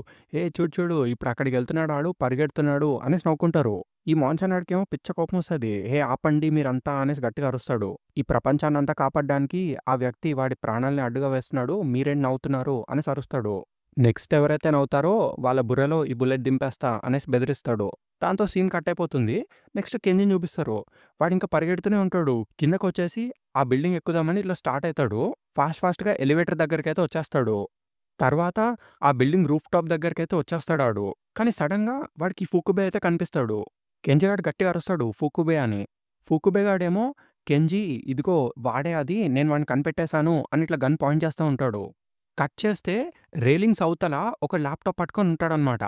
చూడు చూడు ఇప్పుడు అక్కడికెళ్తున్నాడు ఆడు పరిగెడుతున్నాడు అనేసి నవ్వుకుంటారు. ఈ మాన్‌చాన్ గాడికేమో పిచ్చ కోపమొస్తది. ఆపండి మీరంతా అనేసి గట్టిగా అరుస్తాడు. ఈ ప్రపంచాన్నంతా కాపాడ్డానికి ఆ వ్యక్తి వాడి ప్రాణాల్ని అడ్డుగా వేస్తున్నాడు. మీరేంటి నవ్వుతున్నారు అనేసి అరుస్తాడు. నెక్స్ట్ ఎవరైతే నవ్వుతారో వాళ్ళ బుర్రలో ఈ బుల్లెట్ దింపేస్తా అనేసి బెదిరిస్తాడు. దాంతో సీన్ కట్ అయిపోతుంది. నెక్స్ట్ కెంజిని చూపిస్తారు. వాడింకా పరిగెడుతూనే ఉంటాడు. కిందకొచ్చేసి ఆ బిల్డింగ్ ఎక్కుదామని ఇట్లా స్టార్ట్ అయితాడు. ఫాస్ట్‌గా ఎలివేటర్ దగ్గరికైతే వచ్చేస్తాడు. తర్వాత ఆ బిల్డింగ్ రూఫ్ టాప్ దగ్గరికైతే వచ్చేస్తాడాడు. కానీ సడెన్‌గా వాడికి ఫుకుబే అయితే కనిపిస్తాడు. కెంజి గాడు గట్టిగా అరుస్తాడు ఫుకుబే అని. ఫుకుబే గాడేమో కెంజీ ఇదిగో వాడే అది నేను వాడిని కనిపెట్టేసాను అని ఇట్లా గన్ పాయింట్ చేస్తా ఉంటాడు. కట్ చేస్తే రైలింగ్స్ అవతల ఒక ల్యాప్‌టాప్ పట్టుకొని ఉంటాడనమాట.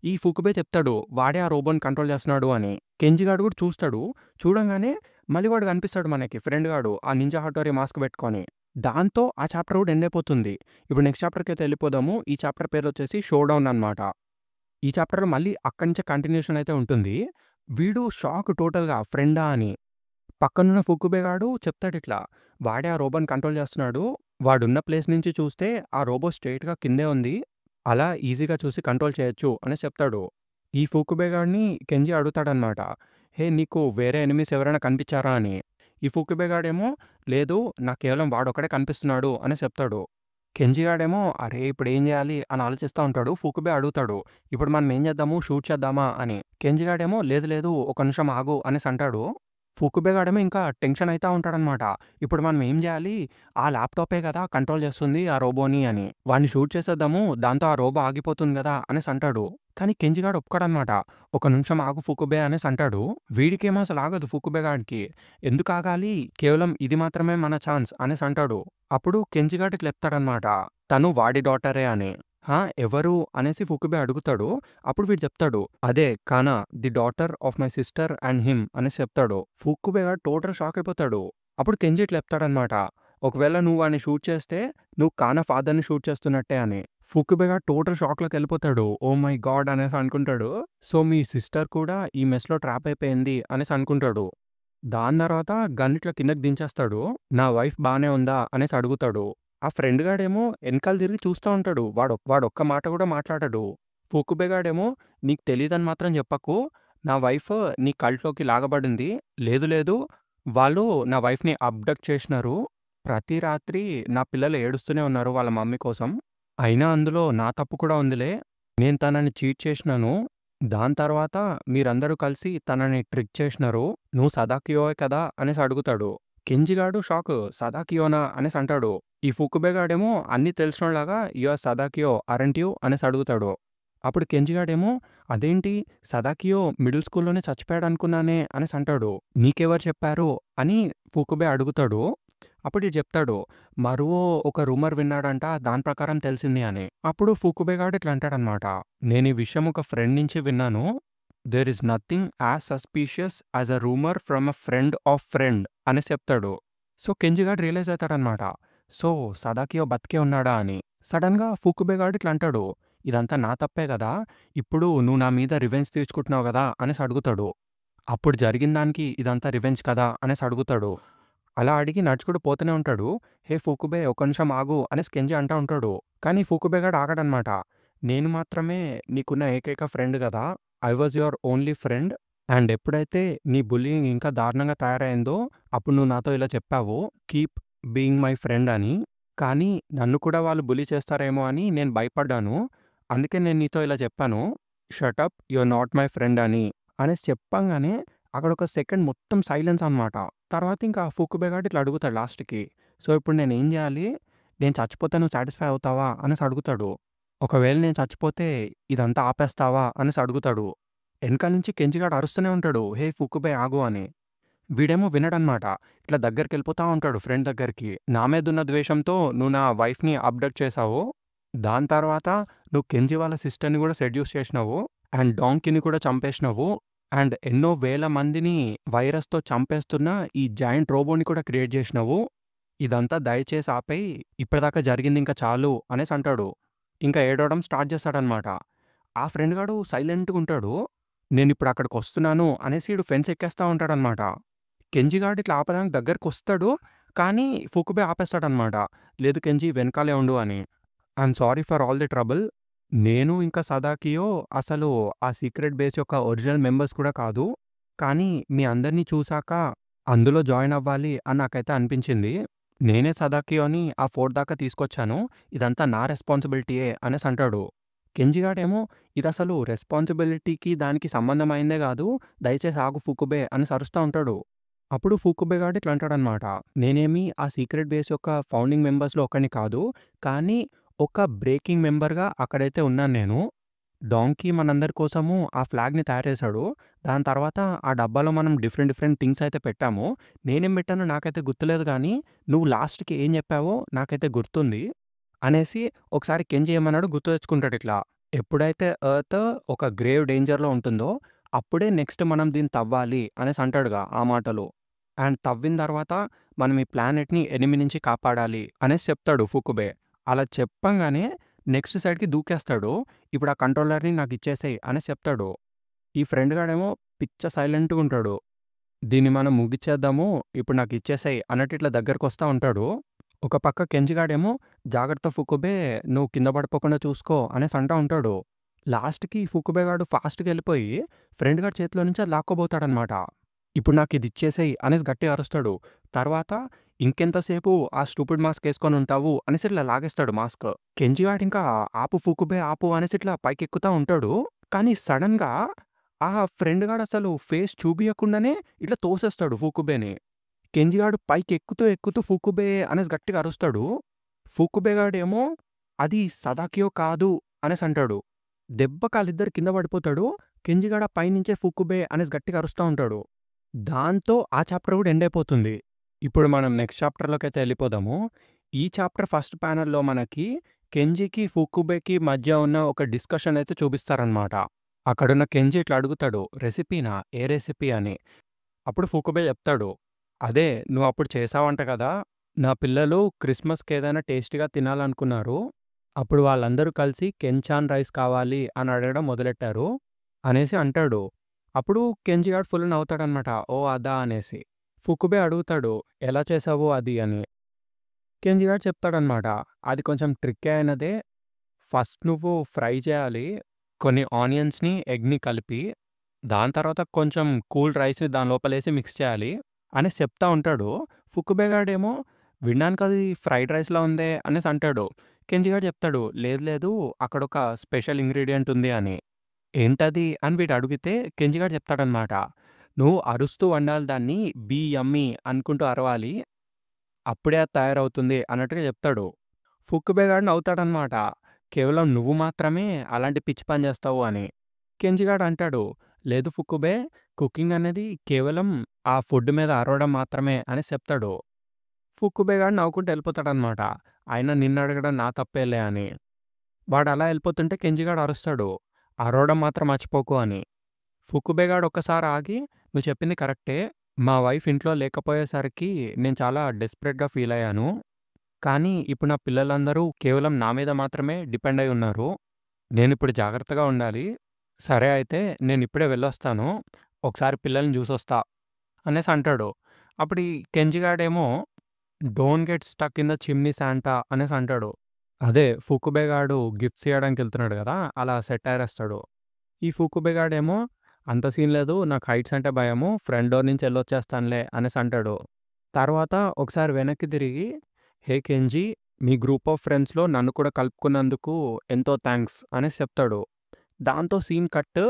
ఈ ఫుకుబే చెప్తాడు వాడే ఆ రోబోని కంట్రోల్ చేస్తున్నాడు అని. కెంజి గాడు కూడా చూస్తాడు. చూడంగానే మళ్ళీ వాడు కనిపిస్తాడు మనకి ఫ్రెండ్ గాడు ఆ నింజా హటోరి మాస్క్ పెట్టుకొని. దాంతో ఆ చాప్టర్ కూడా ఎండ్ అయిపోతుంది. ఇప్పుడు నెక్స్ట్ చాప్టర్‌కైతే ఎళ్ళిపోదాము. ఈ చాప్టర్ పేరొచ్చేసి షో డౌన్ అనమాట. ఈ చాప్టర్‌లో మళ్ళీ అక్కడి నుంచే కంటిన్యూషన్ అయితే ఉంటుంది. వీడు షాక్ టోటల్‌గా ఫ్రెండా అని. పక్కనున్న ఫుకుబే గాడు చెప్తాడిట్లా. వాడే ఆ రోబోని కంట్రోల్ చేస్తున్నాడు. వాడున్న ప్లేస్ నుంచి చూస్తే ఆ రోబో స్ట్రెయిట్‌గా కిందే ఉంది. అలా ఈజీగా చూసి కంట్రోల్ చేయొచ్చు అనేసి చెప్తాడు. ఈ ఫుకుబే గాడిని కెంజి అడుగుతాడనమాట. నీకు వేరే ఎనిమీస్ ఎవరైనా కనిపిచ్చారా అని. ఈ ఫుకుబే గాడేమో లేదు నాకు కేవలం వాడొక్కడే కనిపిస్తున్నాడు అనేసి చెప్తాడు. కెంజి గాడేమో అరే! ఇప్పుడేం జేయాలి అని ఆలోచిస్తా ఉంటాడు. ఫుకుబే అడుగుతాడు. ఇప్పుడు మనం ఏం చేద్దాము షూట్ చేద్దామా అని. కెంజి గాడేమో లేదు ఒక నిమిషం ఆగు అనేసి అంటాడు. ఫుకుబే గాడేమో ఇంకా టెన్షన్ అయితా ఉంటాడనమాట. ఇప్పుడు మనం ఏం జేయాలి? ఆ ల్యాప్‌టాపే గదా కంట్రోల్ చేస్తుంది ఆ రోబోని అని. వాడిని షూట్ చేసేద్దాము. దాంతో ఆ రోబో ఆగిపోతుంది గదా అనేసి అంటాడు. కానీ కెంజిగాడు ఒప్పుకోడనమాట. "ఒక నిమిషం ఆగు ఫుకుబే" అనేసి అంటాడు. వీడికేమో అసలు ఆగదు ఫుకుబే గాడికి. "ఎందుకు ఆగాలి? కేవలం ఇది మాత్రమే మన ఛాన్స్" అనేసి అంటాడు. అప్పుడు కెంజిగాడు ఇట్లా చెప్తాడనమాట. తను వాడి డాటరే అని. "హా! ఎవరు?" అనేసి ఫుకుబే అడుగుతాడు. అప్పుడు వీడు చెప్తాడు. "అదే కానా, the daughter of my sister and him" అనేసి చెప్తాడు. ఫుకుబే గాడు టోటల్ షాక్ అయిపోతాడు. అప్పుడు కెంజి ఇట్లా చెప్తాడనమాట. "ఒకవేళ నువ్వు వాడిని షూట్ చేస్తే నువ్వు కానా ఫాదర్‌ని షూట్ చేస్తున్నట్టే" అని. ఫుకుబే గాడు టోటల్ షాక్‌లోకెళ్ళిపోతాడు. Oh my God! అనేసి అనుకుంటాడు. సో, మీ సిస్టర్ కూడా ఈ మెస్‌లో ట్రాప్ అయిపోయింది అనేసి అనుకుంటాడు. దాని తర్వాత గన్ ఇట్లా కిందకి దించేస్తాడు. "నా వైఫ్ బానే ఉందా?" అనేసి అడుగుతాడు. ఆ ఫ్రెండ్ గాడేమో ఎనకాల తిరిగి చూస్తా ఉంటాడు. వాడొక్క మాట కూడా మాట్లాడడు. ఫుకుబే గాడేమో "నీకు తెలీదని మాత్రం చెప్పకు. నా వైఫ్ నీ కల్ట్‌లోకి లాగబడింది. లేదు లేదు వాళ్ళు నా వైఫ్‌ని అబ్డక్ట్ చేసినారు. ప్రతి రాత్రి నా పిల్లలు ఏడుస్తూనే ఉన్నారు వాళ్ళ మమ్మీ కోసం. అయినా అందులో నా తప్పు కూడా ఉందిలే. నేను తనని చీట్ చేసినాను. దాని తర్వాత మీరందరూ కలిసి తనని ట్రిక్ చేసినారు. నువ్వు సదాకియోయే కదా" అనేసి అడుగుతాడు. కెంజిగాడు షాకు. "సదాకియోనా?" అనేసి అంటాడు. ఈ ఫుకుబే గాడేమో అన్నీ తెలిసినోడిలాగా "యూ ఆర్ సదాకియో అరెంట్ యూ?" అనేసి అడుగుతాడు. అప్పుడు కెంజిగాడేమో "అదేంటి సదాకియో మిడిల్ స్కూల్‌లోనే చచ్చిపోయాడనుకున్నానే" అనేసి అంటాడు. "నీకెవరు చెప్పారు?" అని ఫుకుబే అడుగుతాడు. అప్పుడు ఈడు చెప్తాడు. "మరువో ఒక రూమర్ విన్నాడంట. దాని ప్రకారం తెలిసింది" అని. అప్పుడు ఫుకుబే గాడు ఇట్లా అంటాడనమాట. "నేను ఈ విషయం ఒక ఫ్రెండ్ నుంచి విన్నాను. There is nothing as suspicious as a rumour from a friend of friend" అనేసి చెప్తాడు. సో, కెంజిగాడు రియలైజ్ అవుతాడనమాట. సో, సదాకియో బతికే ఉన్నాడా అని. సడెన్‌గా ఫుకుబే గాడు ఇట్లా అంటాడు. "ఇదంతా నా తప్పే గదా! ఇప్పుడు నువ్వు నా మీద రివెంజ్ తీర్చుకుంటున్నావు గదా!" అనేసి అడుగుతాడు. "అప్పుడు జరిగిన దానికి ఇదంతా రివెంజ్ కదా!" అనేసి అడుగుతాడు. అలా అడిగి నడుచుకుంటూ పోతూనే ఉంటాడు. "హే ఫుకుబే ఒక్క నిమిషం ఆగు" అనేసి కెంజి అంటా ఉంటాడు. కానీ ఫుకుబే గాడు ఆగడనమాట. "నేను మాత్రమే నీకున్న ఏకైక ఫ్రెండ్ గదా! I was your only friend. And ఎప్పుడైతే నీ బుల్లీయింగ్ ఇంకా దారుణంగా తయారైందో అప్పుడు నువ్వు నాతో ఇలా చెప్పావు. కీప్ బీయింగ్ మై ఫ్రెండ్ అని. కానీ నన్ను కూడా వాళ్ళు బుల్లీ చేస్తారేమో అని నేను భయపడ్డాను. అందుకే నేను నీతో ఇలా చెప్పాను. Shut up you are not my friend" అని. అనేసి చెప్పంగానే అక్కడొక సెకండ్ మొత్తం సైలెన్స్ అనమాట. తర్వాత ఇంకా ఫుకుబే గాడు ఇట్లా అడుగుతాడు లాస్ట్‌కి. "సో, ఇప్పుడు నేనేం జేయాలి? నేను చచ్చిపోతే నువ్వు సాటిస్ఫై అవుతావా?" అనేసి అడుగుతాడు. "ఒకవేళ నేను చచ్చిపోతే ఇదంతా ఆపేస్తావా?" అనేసి అడుగుతాడు. ఎనకాల నుంచి కెంజిగాడు అరుస్తూనే ఉంటాడు. "హే ఫుకుబే ఆగు" అని. వీడేమో వినడనమాట. ఇట్లా దగ్గరికెళ్ళిపోతా ఉంటాడు ఫ్రెండ్ దగ్గరికి. "నా మీదున్న ద్వేషంతో నువ్వు నా వైఫ్‌ని అబ్డక్ట్ చేశావు. దాని తర్వాత నువ్వు కెంజి వాళ్ళ సిస్టర్‌ని గూడా సెడ్యూస్ చేసినావు. అండ్ డాంకీని కూడా చంపేసినావు. అండ్ ఎన్నో వేల మందిని వైరస్‌తో చంపేస్తున్న ఈ జాయింట్ రోబోని కూడా క్రియేట్ జేసినావు. ఇదంతా దయచేసి ఆపేయి. ఇప్పటిదాకా జరిగిందింక చాలు" అనేసి అంటాడు. ఇంకా ఏడవడం స్టార్ట్ చేస్తాడనమాట. ఆ ఫ్రెండ్ గాడు సైలెంట్‌గుంటాడు. "నేనిప్పుడు అక్కడికొస్తున్నాను" అనేసి ఈడు ఫెన్స్ ఎక్కేస్తా ఉంటాడనమాట. కెంజి గాడు ఇట్లా ఆపడానికి దగ్గరకొస్తాడు. కానీ ఫుకుబే ఆపేస్తాడనమాట. "లేదు కెంజి వెనకాలే ఉండు" అని. "I'm sorry for all the trouble. నేను ఇంకా సదాకియో అసలు ఆ సీక్రెట్ బేస్ యొక్క ఒరిజినల్ మెంబర్స్ కూడా కాదు. కానీ మీ అందరిని చూసాక అందులో జాయిన్ అవ్వాలి అని నాకైతే అనిపించింది. నేనే సదాకియోని ఆ ఫోర్ట్ దాకా తీసుకొచ్చాను. ఇదంతా నా రెస్పాన్సిబిలిటీయే" అనేసి అంటాడు. కెంజి గాడేమో "ఇదసలు రెస్పాన్సిబిలిటీకి దానికి సంబంధమైందే గాదు. దయచేసి ఆగు ఫుకుబే" అనేసి అరుస్తా ఉంటాడు. అప్పుడు ఫుకుబే గాడు ఇట్లా అంటాడనమాట. "నేనేమి ఆ సీక్రెట్ బేస్ యొక్క ఫౌండింగ్ మెంబర్స్‌లో ఒకడిని కాదు. కానీ ఒక బ్రేకింగ్ మెంబర్‌గా అక్కడైతే ఉన్నాను నేను. డాంకీ మనందరి కోసము ఆ ఫ్లాగ్‌ని తయారు చేశాడు. దాని తర్వాత ఆ డబ్బాలో మనం డిఫరెంట్ డిఫరెంట్ థింగ్స్ అయితే పెట్టాము. నేనేం పెట్టానో నాకైతే గుర్తులేదు గానీ, నువ్వు లాస్ట్‌కి ఏం చెప్పావో నాకైతే గుర్తుంది" అనేసి ఒకసారి కెంజి ఏమన్నాడో గుర్తు తెచ్చుకుంటాడిట్లా. ఎప్పుడైతే ఎర్త్ ఒక గ్రేవ్ డేంజర్‌లో ఉంటుందో, అప్పుడే నెక్స్ట్ మనం దీన్ని తవ్వాలి అనేసి అంటాడుగా ఆ మాటలు. అండ్ తవ్విన తర్వాత మనం ఈ ప్లానెట్‌ని ఎనిమి నుంచి కాపాడాలి అనేసి చెప్తాడు ఫుకుబే. అలా చెప్పంగానే నెక్స్ట్ సైడ్‌కి దూకేస్తాడు. "ఇప్పుడు ఆ కంట్రోలర్‌ని నాకిచ్చేసేయి" అనేసి చెప్తాడు. ఈ ఫ్రెండ్ గాడేమో పిచ్చ సైలెంట్‌గుంటాడు. "దీన్ని మనం ముగిచ్చేద్దాము. ఇప్పుడు నాకిచ్చేసేయి" అన్నట్టు ఇట్లా దగ్గరకొస్తా ఉంటాడు. ఒక పక్క కెంజిగాడేమో "జాగ్రత్త ఫుకుబే, నువ్వు కింద పడిపోకుండా చూసుకో" అనేసి అంటా ఉంటాడు. లాస్ట్‌కి ఫుకుబే గాడు ఫాస్ట్‌గా ఎళ్ళిపోయి ఫ్రెండ్ గాడి చేతిలో నుంచి అది లాక్కోబోతాడనమాట. "ఇప్పుడు నాకిదిచ్చేసేయి" అనేసి గట్టిగా అరుస్తాడు. తర్వాత "ఇంకెంతసేపు ఆ స్టూపిడ్ మాస్క్ ఏసుకొని ఉంటావు" అనేసి ఇట్లా లాగేస్తాడు మాస్క్. కెంజిగాడింకా "ఆపు ఫుకుబే ఆపు" అనేసి ఇట్లా పైకెక్కుతా ఉంటాడు. కానీ సడెన్‌గా ఆ ఫ్రెండ్ గాడసలు ఫేస్ చూపియకుండానే ఇట్లా తోసేస్తాడు ఫుకుబేని. కెంజిగాడు పైకెక్కుతూ ఎక్కుతూ ఫుకుబే అనేసి గట్టిగా అరుస్తాడు. ఫుకుబే గాడేమో "అది సదాకియో కాదు" అనేసి అంటాడు. దెబ్బకి ఆళ్ళిద్దరు కింద పడిపోతాడు. కెంజిగాడు ఆ పైనుంచే ఫుకుబే అనేసి గట్టిగా అరుస్తా ఉంటాడు. దాంతో ఆ చాప్టర్ గూడా ఎండ్ అయిపోతుంది. ఇప్పుడు మనం నెక్స్ట్ చాప్టర్‌లోకైతే ఎళ్ళిపోదాము. ఈ చాప్టర్ ఫస్ట్ ప్యానెల్‌లో మనకి కెంజికి, ఫుకుబేకి మధ్య ఉన్న ఒక డిస్కషన్ అయితే చూపిస్తారనమాట. అక్కడున్న కెంజి ఇట్లా అడుగుతాడు, "రెసిపీనా? ఏ రెసిపీ" అని. అప్పుడు ఫుకుబే చెప్తాడు, "అదే నువ్వప్పుడు చేశావంట కదా! నా పిల్లలు క్రిస్మస్‌కేదైనా టేస్టీగా తినాలనుకున్నారు. అప్పుడు వాళ్ళందరూ కలిసి కెంచాన్ రైస్ కావాలి అని అడగడం మొదలెట్టారు" అనేసి అంటాడు. అప్పుడు కెంజిగాడు ఫుల్ నవ్వుతాడనమాట. "ఓహ్! అదా" అనేసి. ఫుకుబే అడుగుతాడు, "ఎలా చేశావు అది" అని. కెంజిగాడు చెప్తాడనమాట, "అది కొంచెం ట్రిక్కీ అయినదే. ఫస్ట్ నువ్వు ఫ్రై చేయాలి. కొన్ని ఆనియన్స్‌ని, ఎగ్‌ని కలిపి. దాని తర్వాత కొంచెం కూల్ రైస్‌ని దాని లోపలేసి మిక్స్ చేయాలి" అనేసి చెప్తా ఉంటాడు. ఫుకుబే గాడేమో వినడానికది ఫ్రైడ్ రైస్‌లా ఉందే అనేసి అంటాడు. కెంజిగాడు చెప్తాడు, "లేదు లేదు అక్కడొక స్పెషల్ ఇంగ్రీడియెంట్ ఉంది" అని. "ఏంటది" అని వీడు అడిగితే కెంజిగాడు చెప్తాడనమాట, "నువ్వు అరుస్తూ వండాలి దాన్ని. బీ యమ్మీ అనుకుంటూ అరవాలి. అప్పుడే అది తయారవుతుంది" అన్నట్టుగా చెప్తాడు. ఫుక్కుబే గాడు నవ్వుతాడనమాట. "కేవలం నువ్వు మాత్రమే అలాంటి పిచ్చి పని చేస్తావు" అని. కెంజిగాడు అంటాడు, "లేదు ఫుక్కుబే, కుకింగ్ అనేది కేవలం ఆ ఫుడ్ మీద అరవడం మాత్రమే" అనేసి చెప్తాడు. ఫుక్కుబే గాడు నవ్వుకుంటూ ఎళ్ళిపోతాడనమాట. "అయినా నిన్నడగడం నా తప్పేలే" అని. వాడలా ఎళ్ళిపోతుంటే కెంజిగాడు అరుస్తాడు, "అరవడం మాత్రం మర్చిపోకు" అని. ఫుక్కుబే గాడు ఒక్కసారి ఆగి, "నువ్వు చెప్పింది కరెక్టే. మా వైఫ్ ఇంట్లో లేకపోయేసరికి నేను చాలా డెస్పరేట్‌గా ఫీలయ్యాను. కానీ ఇప్పుడు నా పిల్లలందరూ కేవలం నా మీద మాత్రమే డిపెండ్ అయి ఉన్నారు. నేనిప్పుడు జాగ్రత్తగా ఉండాలి. సరే అయితే నేనిప్పుడే వెళ్ళొస్తాను. ఒకసారి పిల్లల్ని జూసొస్తా" అనేసి అంటాడు. అప్పుడు ఈ కెంజిగాడేమో "don't get stuck in the chimney Santa" అనేసి అంటాడు. అదే ఫుకుబే గాడు గిఫ్ట్స్ ఇయ్యడానికెళ్తున్నాడు గదా! అలా సెటైర్ ఏస్తాడు. ఈ ఫుకుబే గాడేమో, "అంత సీన్ లేదు. నాకు హైట్స్ అంటే భయము. ఫ్రంట్ డోర్ నుంచి ఎళ్ళొచ్చేస్తానులే" అనేసి అంటాడు. తర్వాత ఒకసారి వెనక్కి తిరిగి, "హే కెంజీ, మీ గ్రూప్ ఆఫ్ ఫ్రెండ్స్‌లో నన్ను కూడా కలుపుకున్నందుకు ఎంతో థాంక్స్" అనేసి చెప్తాడు. దాంతో సీన్ కట్.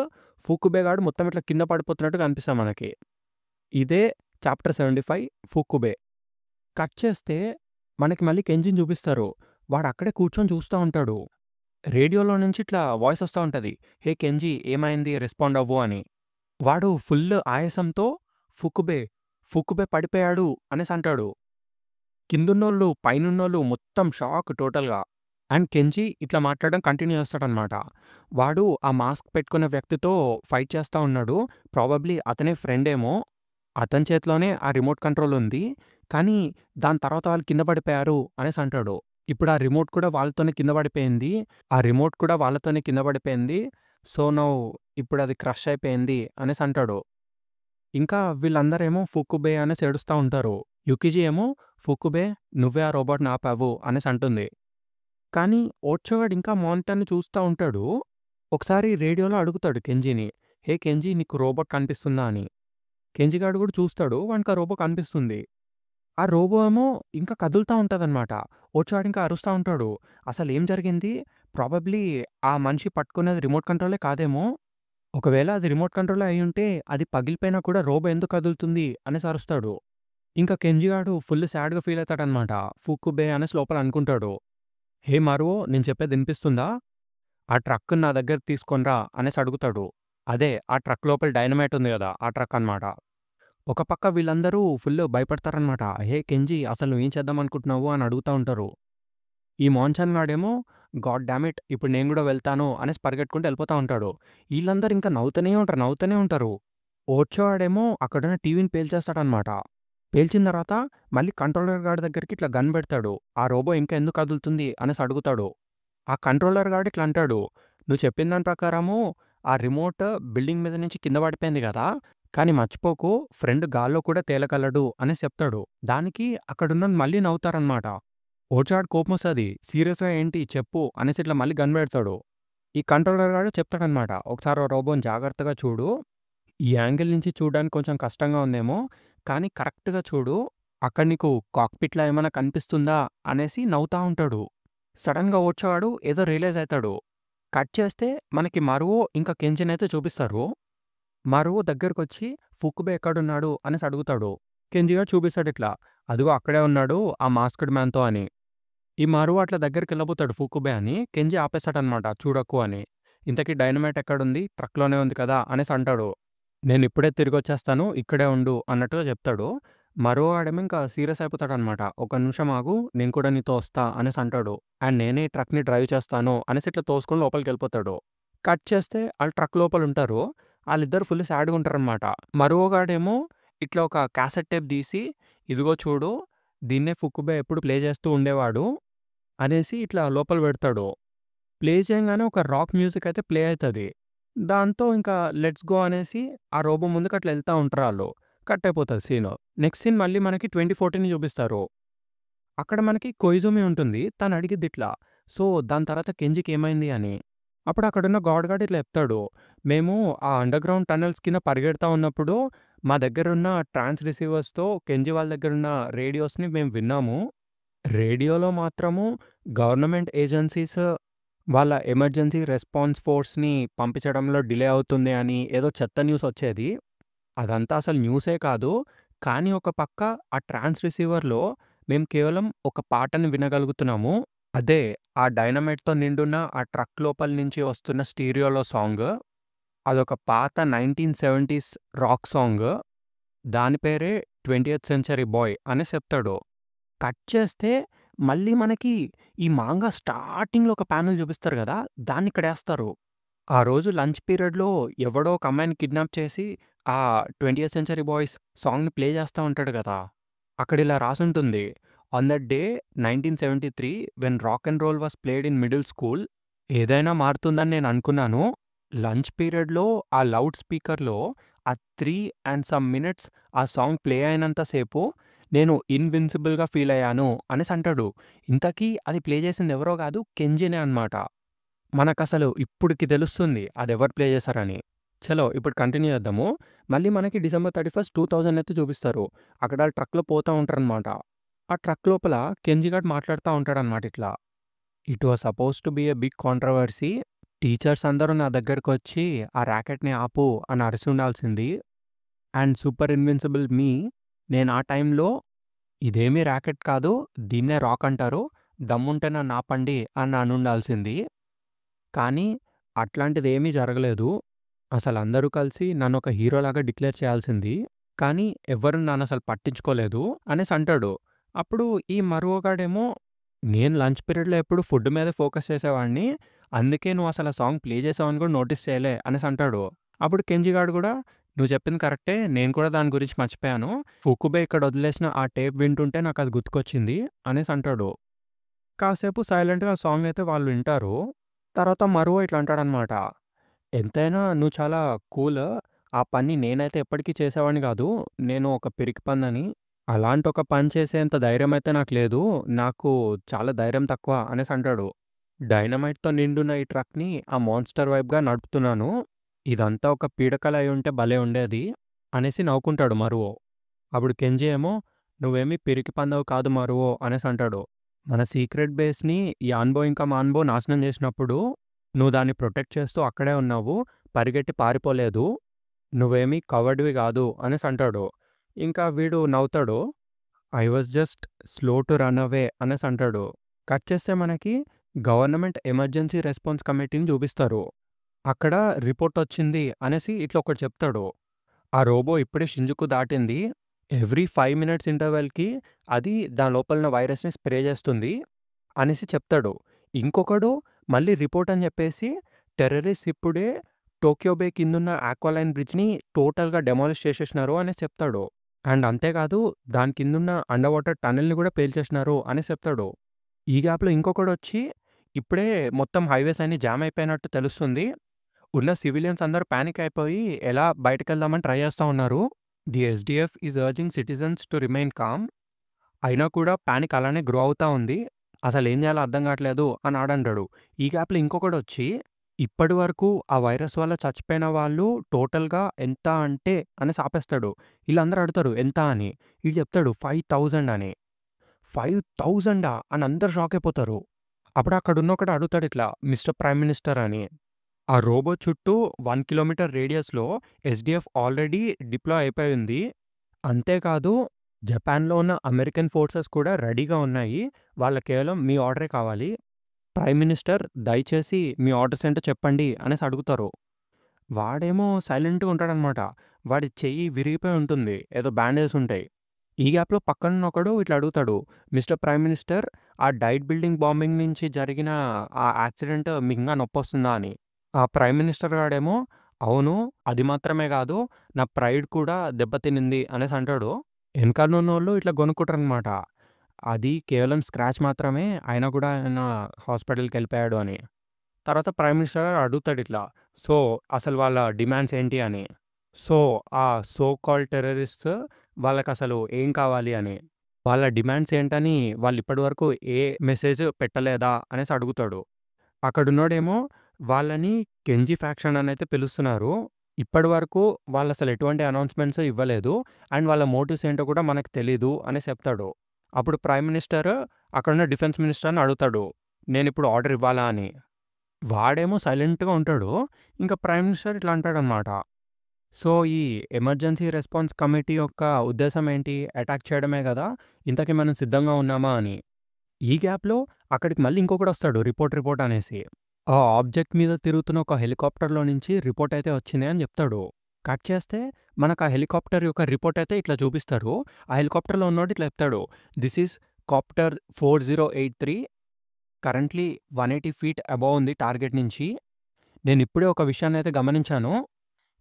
ఫుకుబే గాడు మొత్తం ఇట్లా కింద పడిపోతున్నట్టు కనిపిస్తది మనకి. ఇదే చాప్టర్ 75 ఫుకుబే. కట్ చేస్తే మనకి మళ్ళీ కెంజిని చూపిస్తారు. వాడక్కడే కూర్చొని చూస్తా ఉంటాడు. రేడియోలో నుంచి ఇట్లా వాయిస్ వస్తా ఉంటది. "హే కెంజీ ఏమైంది రెస్పాండ్ అవ్వు" అని. వాడు ఫుల్ ఆయాసంతో "ఫుకుబే, ఫుకుబే పడిపోయాడు" అనేసి అంటాడు. కిందున్నోళ్ళు, పైనున్నోళ్ళు మొత్తం షాక్ టోటల్‌గా. అండ్ కెంజీ ఇట్లా మాట్లాడడం కంటిన్యూ చేస్తాడనమాట. వాడు ఆ మాస్క్ పెట్టుకున్న వ్యక్తితో ఫైట్ చేస్తా ఉన్నాడు. ప్రాబబ్లీ అతనే ఫ్రెండేమో. అతని చేతిలోనే ఆ రిమోట్ కంట్రోల్ ఉంది. కానీ దాని తర్వాత వాళ్ళు కింద పడిపోయారు అనేసి అంటాడు. ఇప్పుడు ఆ రిమోట్ కూడా వాళ్ళతోనే కింద పడిపోయింది. ఆ రిమోట్ కూడా వాళ్ళతోనే కింద పడిపోయింది. సో, నౌ ఇప్పుడది క్రష్ అయిపోయింది అనేసి అంటాడు. ఇంకా వీళ్ళందరేమో ఫుకుబే అనేసి ఏడుస్తా ఉంటారు. యుకిజీ ఏమో "ఫుకుబే, నువ్వే ఆ రోబోట్‌ని ఆపావు" అనేసి అంటుంది. కానీ ఓర్చోగాడు ఇంకా మానిటర్‌ని చూస్తా ఉంటాడు. ఒకసారి రేడియోలో అడుగుతాడు కెంజీని, "హే కెంజీ నీకు రోబోట్ కనిపిస్తుందా" అని. కెంజిగాడు గూడా చూస్తాడు. వానికి ఆ రోబో కనిపిస్తుంది. ఆ రోబో ఏమో ఇంకా కదులుతా ఉంటదనమాట. ఓర్చోగాడు అరుస్తా ఉంటాడు. అసలేం జరిగింది? ప్రాబబ్లీ ఆ మనిషి పట్టుకున్నది రిమోట్ కంట్రోలే కాదేమో! ఒకవేళ అది రిమోట్ కంట్రోలే అయ్యుంటే అది పగిలిపోయినా కూడా రోబో ఎందుకు కదులుతుంది అనేసి అరుస్తాడు. ఇంకా కెంజిగాడు ఫుల్ సాడ్‌గా ఫీల్ అయితాడనమాట. ఫుకుబే అనేసి లోపల అనుకుంటాడు. "హే మారువో నేను చెప్పేది వినిపిస్తుందా? ఆ ట్రక్‌ని నా దగ్గరకి తీసుకొని రా" అనేసి అడుగుతాడు. అదే ఆ ట్రక్ లోపల డైనమైట్ ఉంది గదా! ఆ ట్రక్ అనమాట. ఒక పక్క వీళ్ళందరూ ఫుల్ భయపడతారనమాట. "హే కెంజీ అసలు నువ్వేం చేద్దామనుకుంటున్నావు" అని అడుగుతా ఉంటారు. ఈ మాన్‌చాన్ గాడేమో గాడ్ డామ్ ఇట్! ఇప్పుడు నేను గూడా వెళ్తాను అనేసి పరిగెట్టుకుంటూ ఎళ్ళిపోతా ఉంటాడు. ఈళ్ళందరూ ఇంకా నవ్వుతూనే ఉంటారు, నవ్వుతూనే ఉంటారు. ఓర్చో వాడేమో అక్కడున్న టీవీని పేల్చేస్తాడనమాట. పేల్చిన తర్వాత మళ్ళీ కంట్రోలర్ గాడి దగ్గరికి ఇట్లా గన్ బెడతాడు. ఆ రోబో ఇంకా ఎందుకు కదులుతుంది అనేసి అడుగుతాడు. ఆ కంట్రోలర్ గాడు ఇట్లా అంటాడు, "నువ్వు చెప్పిన దాని ప్రకారము ఆ రిమోట్ బిల్డింగ్ మీద నుంచి కింద పడిపోయింది గదా! కానీ మర్చిపోకు ఫ్రెండ్ గాల్లో కూడా తేలగలడు" అనేసి చెప్తాడు. దానికి అక్కడున్నోళ్ళు మళ్ళీ నవ్వుతారనమాట. ఓర్చాడు కోపమొస్తది. "సీరియస్‌గా ఏంటి చెప్పు" అనేసి ఇట్లా మళ్ళీ గన్ బెడతాడు. ఈ కంట్రోలర్ గాడు చెప్తాడనమాట, "ఒకసారి ఆ రోబోని జాగ్రత్తగా చూడు. ఈ యాంగిల్ నుంచి చూడడానికి కొంచెం కష్టంగా ఉందేమో, కానీ కరెక్ట్‌గా చూడు. అక్కడ నీకు కాక్‌పిట్‌లా ఏమైనా కనిపిస్తుందా" అనేసి నవ్వుతా ఉంటాడు. సడెన్‌గా ఓర్చాగాడు ఏదో రియలైజ్ అయితాడు. కట్ చేస్తే మనకి మరువో ఇంకా కెంజినైతే చూపిస్తారు. మరువో దగ్గరకొచ్చి "ఫుకుబే ఎక్కడున్నాడు" అనేసి అడుగుతాడు. కెంజిగాడు చూపిస్తాడిట్లా, "అదిగో అక్కడే ఉన్నాడు ఆ మాస్క్డ్ మ్యాన్‌తో" అని. ఈ మరువో అట్లా దగ్గరికెళ్ళబోతాడు ఫుకుబే అని. కెంజి ఆపేస్తాడనమాట చూడకు అని. ఇంతకీ డైనమైట్ ఎక్కడుంది? ట్రక్‌లోనే ఉంది కదా! అనేసి అంటాడు. నేనిప్పుడే తిరిగొచ్చేస్తాను. ఇక్కడే ఉండు అన్నట్టుగా చెప్తాడు. మరోవాడేమో ఇంకా సీరియస్ అయిపోతాడనమాట. "ఒక్క నిమిషం ఆగు. నేను కూడా నీతో వస్తా" అనేసి అంటాడు. అండ్ నేనే ఈ ట్రక్‌ని డ్రైవ్ చేస్తాను అనేసి ఇట్లా తోసుకొని లోపలికెళ్ళిపోతాడు. కట్ చేస్తే ఆళ్ళు ట్రక్ లోపలుంటారు. ఆళ్ళిద్దరూ ఫుల్ సాడ్‌గా ఉంటారనమాట. మరోగాడేమో ఇట్లా ఒక క్యాసెట్ టేప్ తీసి, "ఇదిగో చూడు, దీన్నే ఫుక్కుబే ఎప్పుడు ప్లే చేస్తూ ఉండేవాడు" అనేసి ఇట్లా లోపల పెడతాడు. ప్లే చేయంగానే ఒక రాక్ మ్యూజిక్ అయితే ప్లే అయితది. దాంతో ఇంకా లెట్స్ గో అనేసి ఆ రోబో ముందుకు అట్లా ఎళ్తా ఉంటారాళ్ళు. కట్ అయిపోతది సీను. నెక్స్ట్ సీన్ మళ్ళీ మనకి 2014 చూపిస్తారు. అక్కడ మనకి కొయిజుమి ఉంటుంది. తను అడిగిద్దిట్లా, "సో, దాని తర్వాత కెంజికి ఏమైంది" అని. అప్పుడు అక్కడున్న గాడ్ గాడు ఇట్లా చెప్తాడు, "మేము ఆ అండర్‌గ్రౌండ్ టన్నెల్స్ కింద పరిగెడతా ఉన్నప్పుడు మా దగ్గరున్న ట్రాన్స్ రిసీవర్స్‌తో కెంజి వాళ్ళ దగ్గరున్న రేడియోస్‌ని మేము విన్నాము. రేడియోలో మాత్రము గవర్నమెంట్ ఏజెన్సీస్ వాళ్ళ ఎమర్జెన్సీ రెస్పాన్స్ ఫోర్స్‌ని పంపించడంలో డిలే అవుతుంది అని ఏదో చెత్త న్యూస్ వచ్చేది. అదంతా అసలు న్యూసే కాదు. కానీ ఒక పక్క ఆ ట్రాన్స్ రిసీవర్‌లో మేము కేవలం ఒక పాటని వినగలుగుతున్నాము. అదే ఆ డైనమైట్‌తో నిండున్న ఆ ట్రక్ లోపల నుంచి వస్తున్న స్టీరియోలో సాంగ్. అదొక పాత 1970స్ రాక్ సాంగ్. దాని పేరే 20థ్ సెంచరీ బాయ్" అనేసి చెప్తాడు. కట్ చేస్తే మళ్ళీ మనకి ఈ మాంగా స్టార్టింగ్‌లో ఒక ప్యానెల్ చూపిస్తారు గదా! దాన్నిక్కడేస్తారు. ఆ రోజు లంచ్ పీరియడ్‌లో ఎవడో ఒక అమ్మాయిని కిడ్నాప్ చేసి ఆ 20థ్ సెంచరీ బాయ్స్ సాంగ్‌ని ప్లే చేస్తా ఉంటాడు గదా! అక్కడిలా రాసుంటుంది. On that day 1973 when rock and roll was played in middle school. ఏదైనా మారుతుందని నేననుకున్నాను. లంచ్ పీరియడ్‌లో ఆ లౌడ్ స్పీకర్‌లో ఆ 3 అండ్ సమ్ మినిట్స్ ఆ సాంగ్ ప్లే అయినంత సేపు నేను ఇన్విన్సిబుల్‌గా ఫీలయ్యాను అనేసంటాడు. ఇంతకీ అది ప్లే చేసింది ఎవరో గాదు, కెంజినే అనమాట. మనకసలు ఇప్పుడికి తెలుస్తుంది అదెవరు ప్లే చేశారని. చలో ఇప్పుడు కంటిన్యూ చేద్దాము. మళ్ళీ మనకి డిసెంబర్ 31, 2000 అయితే చూపిస్తారు. అక్కడ ఆళ్ళు ట్రక్‌లో పోతా ఉంటారనమాట. ఆ ట్రక్ లోపల కెంజి గాడు మాట్లాడుతా ఉంటాడనమాట ఇట్లా. "It was supposed to be a big controversy. Teachers అందరూ నా దగ్గరకొచ్చి ఆ ర్యాకెట్‌ని ఆపు అని అరిసుండాల్సింది. అండ్ సూపర్ ఇన్విన్సిబుల్ మీ, నేను ఆ టైంలో ఇదేమీ ర్యాకెట్ కాదు, దీన్నే రాక్ అంటారు. దమ్ముంటే నన్నాపండి అని అనుండాల్సింది. కానీ అట్లాంటిదేమీ జరగలేదు. అసలందరూ కలిసి నన్నొక హీరోలాగా డిక్లేర్ చేయాల్సింది. కానీ ఎవ్వరు నన్నసలు పట్టించుకోలేదు" అనేసంటాడు. అప్పుడు ఈ మరో గాడేమో, "నేను లంచ్ పీరియడ్‌లో ఎప్పుడు ఫుడ్ మీదే ఫోకస్ చేసేవాడిని. అందుకే నువ్వసల ఆ సాంగ్ ప్లే చేసావని కూడా నోటీస్ చేయలే" అనేసంటాడు. అప్పుడు కెంజి గాడు గూడా, "నువ్వు చెప్పింది కరెక్టే. నేను కూడా దాని గురించి మర్చిపోయాను. ఫుకుబే ఇక్కడ వదిలేసిన ఆ టేప్ వింటుంటే నాకది గుర్తుకొచ్చింది" అనేసంటాడు. కాసేపు సైలెంట్‌గా ఆ సాంగ్ అయితే వాళ్ళు వింటారు. తర్వాత మరువో ఇట్లా అంటాడనమాట, "ఎంతైనా నువ్వు చాలా కూల్. ఆ పని నేనైతే ఎప్పటికీ చేసేవాడిని గాదు. నేను ఒక పిరికిపందని. అలాంటి ఒక పని చేసేంత ధైర్యం అయితే నాకు లేదు. నాకు చాలా ధైర్యం తక్కువ" అనేసంటాడు. "డైనమైట్‌తో నిండున్న ఈ ట్రక్‌ని ఆ మాన్‌స్టర్ వైబ్‌గా నడుపుతున్నాను. ఇదంతా ఒక పీడకల అయ్యుంటే భలే ఉండేది" అనేసి నవ్వుకుంటాడు మరువో. అప్పుడు కెంజి ఏమో, "నువ్వేమీ పిరికి పందవు కాదు మరువో" అనేసంటాడు. "మన సీక్రెట్ బేస్‌ని యాన్బో ఇంకా మాన్బో నాశనం చేసినప్పుడు నువ్వు దాన్ని ప్రొటెక్ట్ చేస్తూ అక్కడే ఉన్నావు. పరిగెట్టి పారిపోలేదు. నువ్వేమీ కవర్డ్‌వి గాదు" అనేసంటాడు. ఇంకా వీడు నవ్వుతాడు. "I was just slow to run away" అనేసంటాడు. కట్ చేస్తే మనకి గవర్నమెంట్ ఎమర్జెన్సీ రెస్పాన్స్ కమిటీని చూపిస్తారు. అక్కడ రిపోర్టొచ్చింది అనేసి ఇట్లా ఒకటి చెప్తాడు. ఆ రోబో ఇప్పుడే షింజుకు దాటింది. ఎవ్రీ 5 మినిట్స్ ఇంటర్వెల్‌కి అది దాని లోపలున్న వైరస్‌ని స్ప్రే చేస్తుంది అనేసి చెప్తాడు. ఇంకొకడు మళ్ళీ రిపోర్ట్ అని చెప్పేసి టెర్రరిస్ట్స్ ఇప్పుడే టోక్యో బే కిందున్న ఆక్వాలైన్ బ్రిడ్జ్‌ని టోటల్‌గా డెమాలిష్ చేసేసినారు అనేసి చెప్తాడు. అండ్ అంతేకాదు దాని కిందున్న అండర్ వాటర్ టనెల్‌ని కూడా పేల్చేసినారు అనేసి చెప్తాడు. ఈ గ్యాప్‌లో ఇంకొకడొచ్చి ఇప్పుడే మొత్తం హైవేస్ అన్నీ జామ్ అయిపోయినట్టు తెలుస్తుంది. ఉన్న సివిలియన్స్ అందరూ పానిక్ అయిపోయి ఎలా బయటికెళ్దామని ట్రై చేస్తా ఉన్నారు. The SDF is urging citizens to remain calm. అయినా కూడా పానిక్ అలానే గ్రో అవుతా ఉంది. అసలేం చేయాలో అర్థం కావట్లేదు అని ఆడంటాడు. ఈ గ్యాప్‌లో ఇంకొకడొచ్చి ఇప్పటి వరకు ఆ వైరస్ వల్ల చచ్చిపోయిన వాళ్ళు టోటల్‌గా ఎంత అంటే అనేసి ఆపేస్తాడు. ఈళ్ళందరూ అడుగుతారు ఎంత అని. ఈడు చెప్తాడు 5000 అని. 5000 అని అందరూ షాక్ అయిపోతారు. అప్పుడు అక్కడున్నొకడు అడుగుతాడు ఇట్లా మిస్టర్ ప్రైమ్ మినిస్టర్ అని. ఆ రోబో చుట్టూ 1 కిలోమీటర్ రేడియస్‌లో ఎస్‌డిఎఫ్ ఆల్రెడీ డిప్లాయ్ అయిపోయింది. అంతేకాదు జపాన్‌లో ఉన్న అమెరికన్ ఫోర్సెస్ కూడా రెడీగా ఉన్నాయి. వాళ్ళకి కేవలం మీ ఆర్డరే కావాలి. ప్రైమ్ మినిస్టర్ దయచేసి మీ ఆర్డర్స్ ఏంటో చెప్పండి అనేసి అడుగుతారు. వాడేమో సైలెంట్‌గా ఉంటాడనమాట. వాడి చెయ్యి విరిగిపోయి ఉంటుంది. ఏదో బ్యాండేజెస్ ఉంటాయి. ఈ గ్యాప్‌లో పక్కనున్నొకడు ఇట్లా అడుగుతాడు. మిస్టర్ ప్రైమ్ మినిస్టర్, ఆ డైట్ బిల్డింగ్ బాంబింగ్ నుంచి జరిగిన ఆ యాక్సిడెంట్ మీకింకా నొప్పొస్తుందా అని. ఆ ప్రైమ్ మినిస్టర్ గాడేమో, అవును. అది మాత్రమే గాదు. నా ప్రైడ్ కూడా దెబ్బతినింది అనేసి అంటాడు. ఎనకాలనున్నోళ్ళు ఇట్లా గొనుక్కుంటారనమాట. అది కేవలం స్క్రాచ్ మాత్రమే. అయినా కూడా ఆయన హాస్పిటల్‌కెళ్ళిపోయాడు అని. తర్వాత ప్రైమ్ మినిస్టర్ గారు అడుగుతాడిట్లా. సో, అసలు వాళ్ళ డిమాండ్స్ ఏంటి అని. సో, ఆ సో కాల్డ్ టెర్రరిస్ట్స్ వాళ్ళకసలు ఏం కావాలి అని. వాళ్ళ డిమాండ్స్ ఏంటని వాళ్ళిప్పటి వరకు ఏ మెసేజ్ పెట్టలేదా అనేసి అడుగుతాడు. అక్కడున్నోడేమో వాళ్ళని కెంజీ ఫ్యాక్షన్ అనైతే పిలుస్తున్నారు. ఇప్పటి వరకు వాళ్ళసలు ఎటువంటి అనౌన్స్‌మెంట్స్ ఇవ్వలేదు. అండ్ వాళ్ళ మోటివ్స్ ఏంటో కూడా మనకు తెలీదు అనేసి చెప్తాడు. అప్పుడు ప్రైమ్ మినిస్టర్ అక్కడున్న డిఫెన్స్ మినిస్టర్‌ని అడుగుతాడు. నేనిప్పుడు ఆర్డర్ ఇవ్వాలా అని. వాడేమో సైలెంట్‌గా ఉంటాడు. ఇంకా ప్రైమ్ మినిస్టర్ ఇట్లా అంటాడనమాట. సో, ఈ ఎమర్జెన్సీ రెస్పాన్స్ కమిటీ యొక్క ఉద్దేశ్యం ఏంటి? అటాక్ చేయడమే గదా! ఇంతకి మనం సిద్ధంగా ఉన్నామా అని. ఈ గ్యాప్‌లో అక్కడికి మళ్ళీ ఇంకొకడొస్తాడు రిపోర్ట్ అనేసి. ఆ ఆబ్జెక్ట్ మీద తిరుగుతున్న ఒక హెలికాప్టర్‌లో నుంచి రిపోర్ట్ అయితే వచ్చింది అని జెప్తాడు. కట్ చేస్తే మనకు ఆ హెలికాప్టర్ యొక్క రిపోర్ట్ అయితే ఇట్లా చూపిస్తారు. ఆ హెలికాప్టర్‌లో ఉన్నోడు ఇట్లా చెప్తాడు. This is copter 4083 currently 180 feet above ఉంది టార్గెట్ నుంచి. నేనిప్పుడే ఒక విషయాన్నయితే గమనించాను.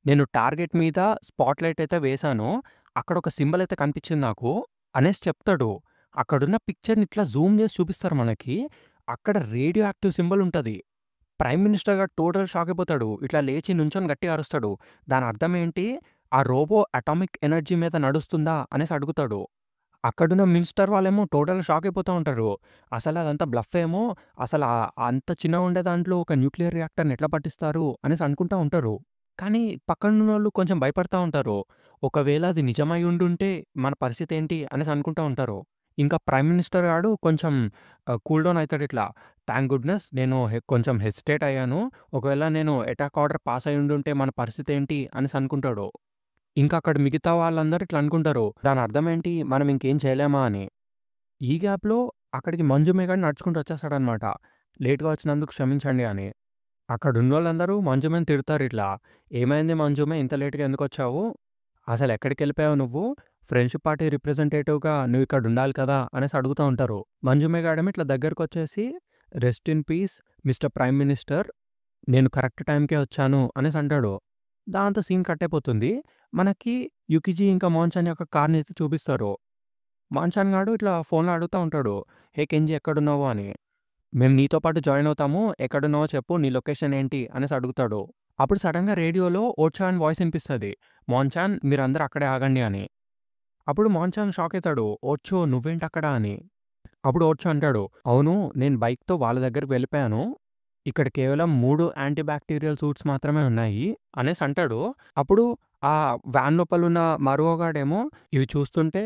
నేను టార్గెట్ మీద స్పాట్‌లైట్ అయితే వేశాను. అక్కడొక సింబల్ అయితే కనిపించింది నాకు అనేసి చెప్తాడు. అక్కడున్న పిక్చర్‌ని ఇట్లా జూమ్ చేసి చూపిస్తారు మనకి. అక్కడ రేడియో యాక్టివ్ సింబల్ ఉంటది. ప్రైమ్ మినిస్టర్ గారు టోటల్ షాక్ అయిపోతాడు. ఇట్లా లేచి నుంచొని గట్టిగా అరుస్తాడు. దాని అర్థం ఏంటి? ఆ రోబో అటామిక్ ఎనర్జీ మీద నడుస్తుందా అనేసి అడుగుతాడు. అక్కడున్న మినిస్టర్ వాళ్ళేమో టోటల్ షాక్ అయిపోతా ఉంటారు. అసలదంతా బ్లఫేమో, అంత చిన్నగుండే దాంట్లో ఒక న్యూక్లియర్ రియాక్టర్‌ని ఎట్లా పట్టిస్తారు అనేసి అనుకుంటా ఉంటారు. కానీ పక్కనున్నోళ్ళు కొంచెం భయపడతా ఉంటారు. ఒకవేళ అది నిజమై ఉండుంటే మన పరిస్థితేంటి అనేసి అనుకుంటా ఉంటారు. ఇంకా ప్రైమ్ మినిస్టర్ గాడు కొంచెం కూల్ డౌన్ అయితాడిట్లా. థాంక్ గుడ్‌నెస్ నేను కొంచెం హెసిటేట్ అయ్యాను. ఒకవేళ నేను అటాక్ ఆర్డర్ పాస్ అయ్యుండుంటే మన పరిస్థితేంటి అనేసి అనుకుంటాడు. ఇంకా అక్కడ మిగతా వాళ్ళందరూ ఇట్లా అనుకుంటారు. దాని అర్థమేంటి? మనం ఇంకేం చేయలేమా అని. ఈ గ్యాప్‌లో అక్కడికి మంజు మేఘాడు నడుచుకుంటూ వచ్చేస్తాడనమాట. లేట్‌గా వచ్చినందుకు క్షమించండి అని. అక్కడున్నోళ్ళందరూ మంజుమని తిడతారిట్లా. "ఏమైంది మంజుమే ఇంత లేట్‌గా ఎందుకొచ్చావు? అసలెక్కడికెళ్ళిపోయావు నువ్వు? ఫ్రెండ్‌షిప్ పార్టీ రిప్రజెంటేటివ్‌గా నువ్విక్కడుండాలి కదా!" అనేసి అడుగుతా ఉంటారు. మంజు మేఘాడేమో ఇట్లా దగ్గరకొచ్చేసి, "rest in peace mister prime minister. నేను కరెక్ట్ టైంకే వచ్చాను" అనేసి అంటాడు. దాంతో సీన్ కట్ అయిపోతుంది. మనకి యుకిజీ ఇంకా మాన్‌చాన్ యొక్క కార్‌ని అయితే చూపిస్తారు. మాన్‌చాన్ గాడు ఇట్లా ఫోన్‌లో అడుగుతా ఉంటాడు. "హే కెంజీ ఎక్కడున్నావు" అని. "మేము నీతో పాటు జాయిన్ అవుతాము. ఎక్కడున్నావో చెప్పు. నీ లొకేషన్ ఏంటి?" అనేసి అడుగుతాడు. అప్పుడు సడెన్‌గా రేడియోలో ఓచాన్ వాయిస్ ఇనిపిస్తది. "మాన్‌చాన్ మీరందరూ అక్కడే ఆగండి" అని. అప్పుడు మాన్‌చాన్ షాక్ అయితాడు. "ఓచ్చో! నువ్వేంటక్కడ" అని. అప్పుడు ఓర్చో అంటాడు, "అవును. నేను బైక్‌తో వాళ్ళ దగ్గరికి వెళ్ళిపోయాను. ఇక్కడ కేవలం 3 యాంటీ బ్యాక్టీరియల్ సూట్స్ మాత్రమే ఉన్నాయి" అనేసి అంటాడు. అప్పుడు ఆ వ్యాన్ లోపలున్న మరో గాడేమో, "ఇవి చూస్తుంటే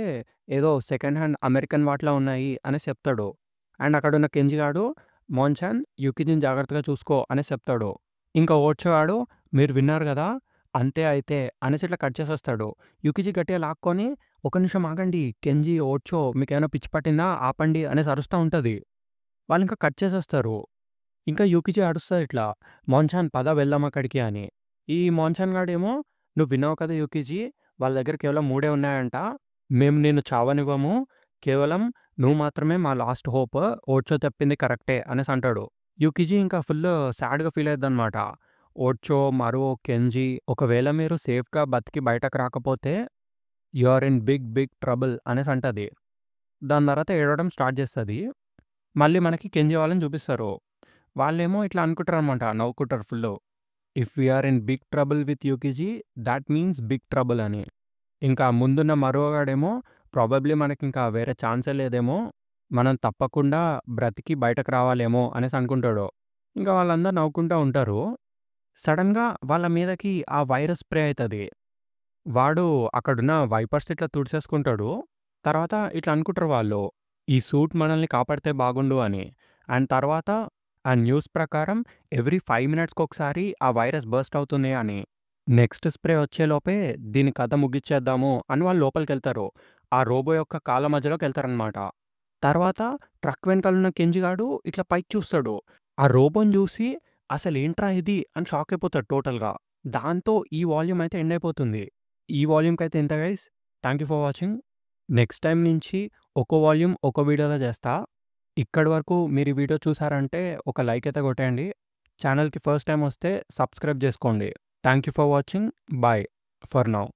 ఏదో సెకండ్ హ్యాండ్ అమెరికన్ వాటిలా ఉన్నాయి" అనేసి చెప్తాడు. అండ్ అక్కడున్న కెంజీ గాడు, "మోన్‌చాన్ యుకిజిని జాగ్రత్తగా చూసుకో" అనేసి చెప్తాడు. ఇంకా ఓర్చో గాడు, "మీరు విన్నారు గదా! అంతే అయితే" అనేసి ఇట్లా కట్ చేసేస్తాడు. యుకిజి గట్టిగా లాక్కొని, "ఒక్క నిమిషం ఆగండి. కెంజీ, ఓర్చో మీకేమైనా పిచ్చి పట్టిందా? ఆపండి" అనేసి అరుస్తా ఉంటది. వాళ్ళింకా కట్ చేసేస్తారు. ఇంకా యూకిజీ అరుస్తదిట్లా, "మాన్‌చాన్ పద వెళ్దాం అక్కడికి" అని. ఈ మాన్‌చాన్ గాడేమో, "నువ్వు విన్నావు కదా యూకిజీ, వాళ్ళ దగ్గర కేవలం 3 ఉన్నాయంట. మేము నిన్ను చావనివ్వము. కేవలం నువ్వు మాత్రమే మా లాస్ట్ హోప్. ఓర్చో చెప్పింది కరెక్టే" అనేసి అంటాడు. యూకిజీ ఇంకా ఫుల్లు సాడ్‌గా ఫీల్ అయిద్దనమాట. ఓర్చో, మరో, కెంజీ ఒకవేళ మీరు సేఫ్‌గా బతికి బయటకు రాకపోతే you are in big big trouble అనేసి అంటది. దాని తర్వాత ఏడవడం స్టార్ట్ చేస్తది. మళ్ళీ మనకి కెంజీ వాళ్ళని చూపిస్తారు. వాళ్ళేమో ఇట్లా అనుకుంటారనమాట. నవ్వుకుంటారు full. If we are in big trouble with Yukiji that means big trouble అని. ఇంకా ముందున్న మరోగాడేమో ప్రాబబ్లీ మనకింకా వేరే ఛాన్సే లేదేమో. మనం తప్పకుండా బ్రతికి బయటకు రావాలేమో అనేసి అనుకుంటాడు. ఇంకా వాళ్ళందరూ నవ్వుకుంటా ఉంటారు. సడెన్‌గా వాళ్ళ మీదకి ఆ వైరస్ స్ప్రే అయితది. వాడు అక్కడున్న వైపర్స్ ఇట్లా తుడిసేసుకుంటాడు. తర్వాత ఇట్లా అనుకుంటారు వాళ్ళు. ఈ సూట్ మనల్ని కాపాడితే బాగుండు అని. అండ్ తర్వాత ఆ న్యూస్ ప్రకారం ఎవ్రీ 5 మినిట్స్‌కొకసారి ఆ వైరస్ బర్స్ట్ అవుతుంది అని. నెక్స్ట్ స్ప్రే వచ్చేలోపే దీని కథ ముగిచ్చేద్దాము అని వాళ్ళు లోపలికెళ్తారు. ఆ రోబో యొక్క కాళ్ళ మధ్యలోకెళ్తారనమాట. తర్వాత ట్రక్ వెనకాలున్న కెంజి గాడు ఇట్లా పైకి చూస్తాడు. ఆ రోబోని జూసి అసలేంట్రా ఇది అని షాక్ అయిపోతాడు టోటల్‌గా. దాంతో ఈ వాల్యూమ్ అయితే ఎండ్ అయిపోతుంది. ఈ వాల్యూమ్‌కైతే ఇంతే guys. Thank you for watching. Next time నుంచి ఒక్కో వాల్యూమ్ ఒక్కో వీడియోలో చేస్తా. ఇక్కడి వరకు మీరు ఈ వీడియో చూసారంటే ఒక లైక్ అయితే కొట్టేయండి. ఛానల్‌కి ఫస్ట్ టైమ్ వస్తే సబ్స్క్రైబ్ చేసుకోండి. Thank you for watching. Bye for now.